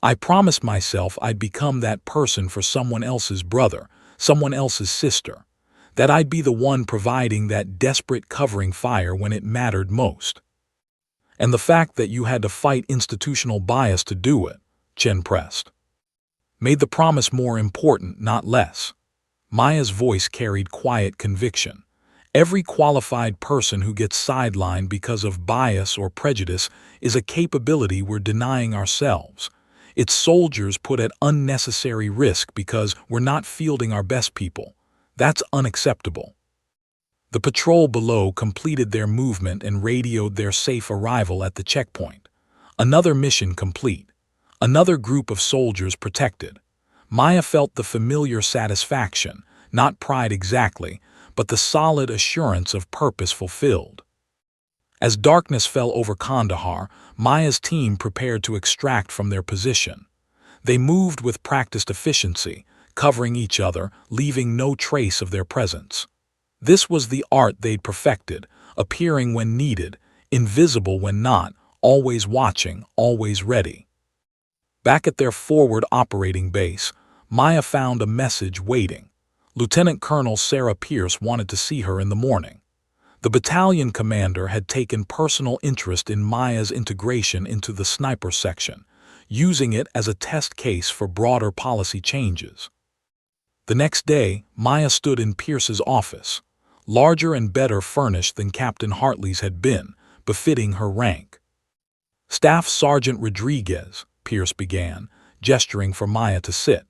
I promised myself I'd become that person for someone else's brother, someone else's sister, that I'd be the one providing that desperate covering fire when it mattered most. And the fact that you had to fight institutional bias to do it, Chen pressed. made the promise more important, not less. Maya's voice carried quiet conviction. Every qualified person who gets sidelined because of bias or prejudice is a capability we're denying ourselves. It's soldiers put at unnecessary risk because we're not fielding our best people. That's unacceptable. The patrol below completed their movement and radioed their safe arrival at the checkpoint. Another mission complete. Another group of soldiers protected. Maya felt the familiar satisfaction, not pride exactly, but the solid assurance of purpose fulfilled. As darkness fell over Kandahar, Maya's team prepared to extract from their position. They moved with practiced efficiency, covering each other, leaving no trace of their presence. This was the art they'd perfected, appearing when needed, invisible when not, always watching, always ready. Back at their forward operating base, Maya found a message waiting. Lieutenant Colonel Sarah Pierce wanted to see her in the morning. The battalion commander had taken personal interest in Maya's integration into the sniper section, using it as a test case for broader policy changes. The next day, Maya stood in Pierce's office, larger and better furnished than Captain Hartley's had been, befitting her rank. "Staff Sergeant Rodriguez," Pierce began, gesturing for Maya to sit.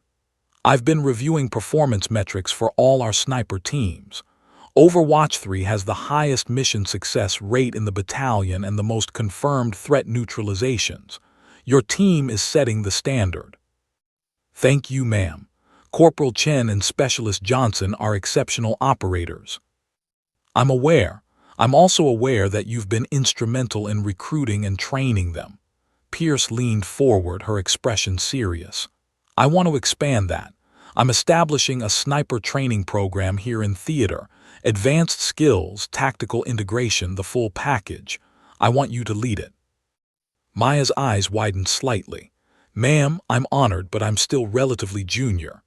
"I've been reviewing performance metrics for all our sniper teams. Overwatch 3 has the highest mission success rate in the battalion and the most confirmed threat neutralizations. Your team is setting the standard." "Thank you, ma'am. Corporal Chen and Specialist Johnson are exceptional operators." "I'm aware. I'm also aware that you've been instrumental in recruiting and training them." Pierce leaned forward, her expression serious. "I want to expand that. I'm establishing a sniper training program here in theater. Advanced skills, tactical integration, the full package. I want you to lead it." Maya's eyes widened slightly. "Ma'am, I'm honored, but I'm still relatively junior."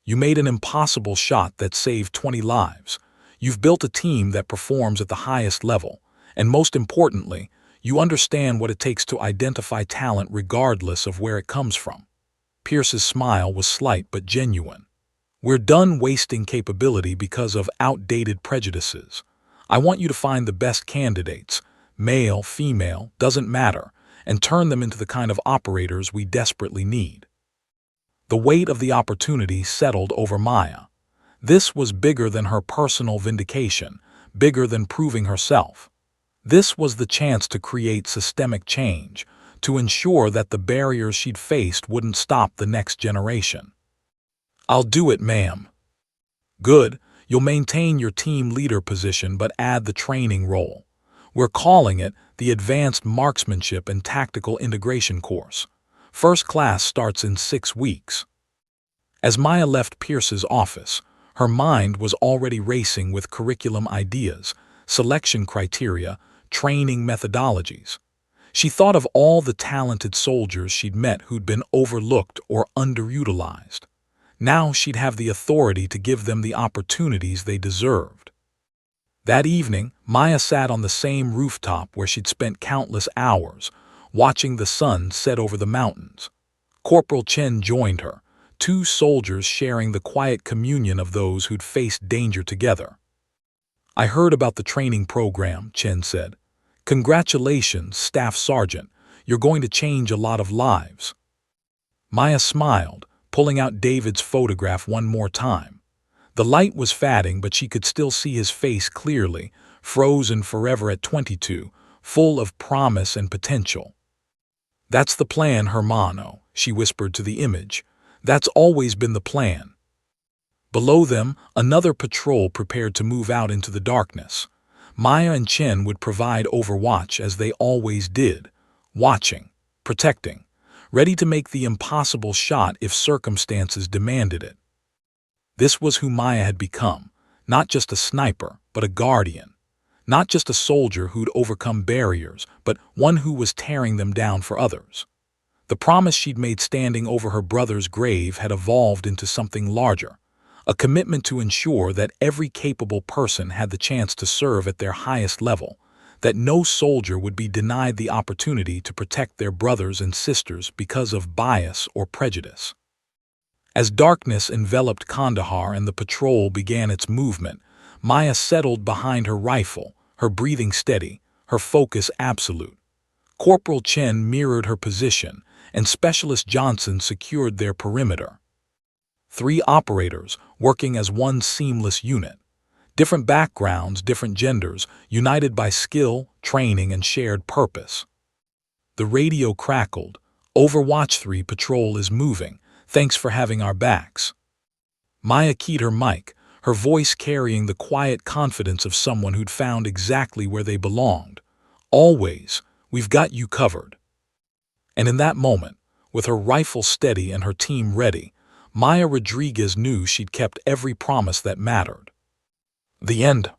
"You made an impossible shot that saved 20 lives. You've built a team that performs at the highest level. And most importantly, you understand what it takes to identify talent regardless of where it comes from." Pierce's smile was slight but genuine. "We're done wasting capability because of outdated prejudices. I want you to find the best candidates, male, female, doesn't matter, and turn them into the kind of operators we desperately need." The weight of the opportunity settled over Maya. This was bigger than her personal vindication, bigger than proving herself. This was the chance to create systemic change, to ensure that the barriers she'd faced wouldn't stop the next generation. "I'll do it, ma'am." "Good. You'll maintain your team leader position but add the training role. We're calling it the Advanced Marksmanship and Tactical Integration course. First class starts in 6 weeks." As Maya left Pierce's office, her mind was already racing with curriculum ideas, selection criteria, training methodologies. She thought of all the talented soldiers she'd met who'd been overlooked or underutilized. Now she'd have the authority to give them the opportunities they deserved. That evening, Maya sat on the same rooftop where she'd spent countless hours, watching the sun set over the mountains. Corporal Chen joined her, 2 soldiers sharing the quiet communion of those who'd faced danger together. "I heard about the training program," Chen said. "Congratulations, Staff Sergeant. You're going to change a lot of lives." Maya smiled, pulling out David's photograph one more time. The light was fading, but she could still see his face clearly, frozen forever at 22, full of promise and potential. "That's the plan, hermano," she whispered to the image. "That's always been the plan." Below them, another patrol prepared to move out into the darkness. Maya and Chen would provide overwatch as they always did, watching, protecting, ready to make the impossible shot if circumstances demanded it. This was who Maya had become, not just a sniper, but a guardian. Not just a soldier who'd overcome barriers, but one who was tearing them down for others. The promise she'd made standing over her brother's grave had evolved into something larger, a commitment to ensure that every capable person had the chance to serve at their highest level, that no soldier would be denied the opportunity to protect their brothers and sisters because of bias or prejudice. As darkness enveloped Kandahar and the patrol began its movement, Maya settled behind her rifle, her breathing steady, her focus absolute. Corporal Chen mirrored her position, and Specialist Johnson secured their perimeter. 3 operators, working as one seamless unit. Different backgrounds, different genders, united by skill, training, and shared purpose. The radio crackled. "Overwatch 3 patrol is moving. Thanks for having our backs." Maya keyed her mic, her voice carrying the quiet confidence of someone who'd found exactly where they belonged. "Always, we've got you covered." And in that moment, with her rifle steady and her team ready, Maya Rodriguez knew she'd kept every promise that mattered. The end.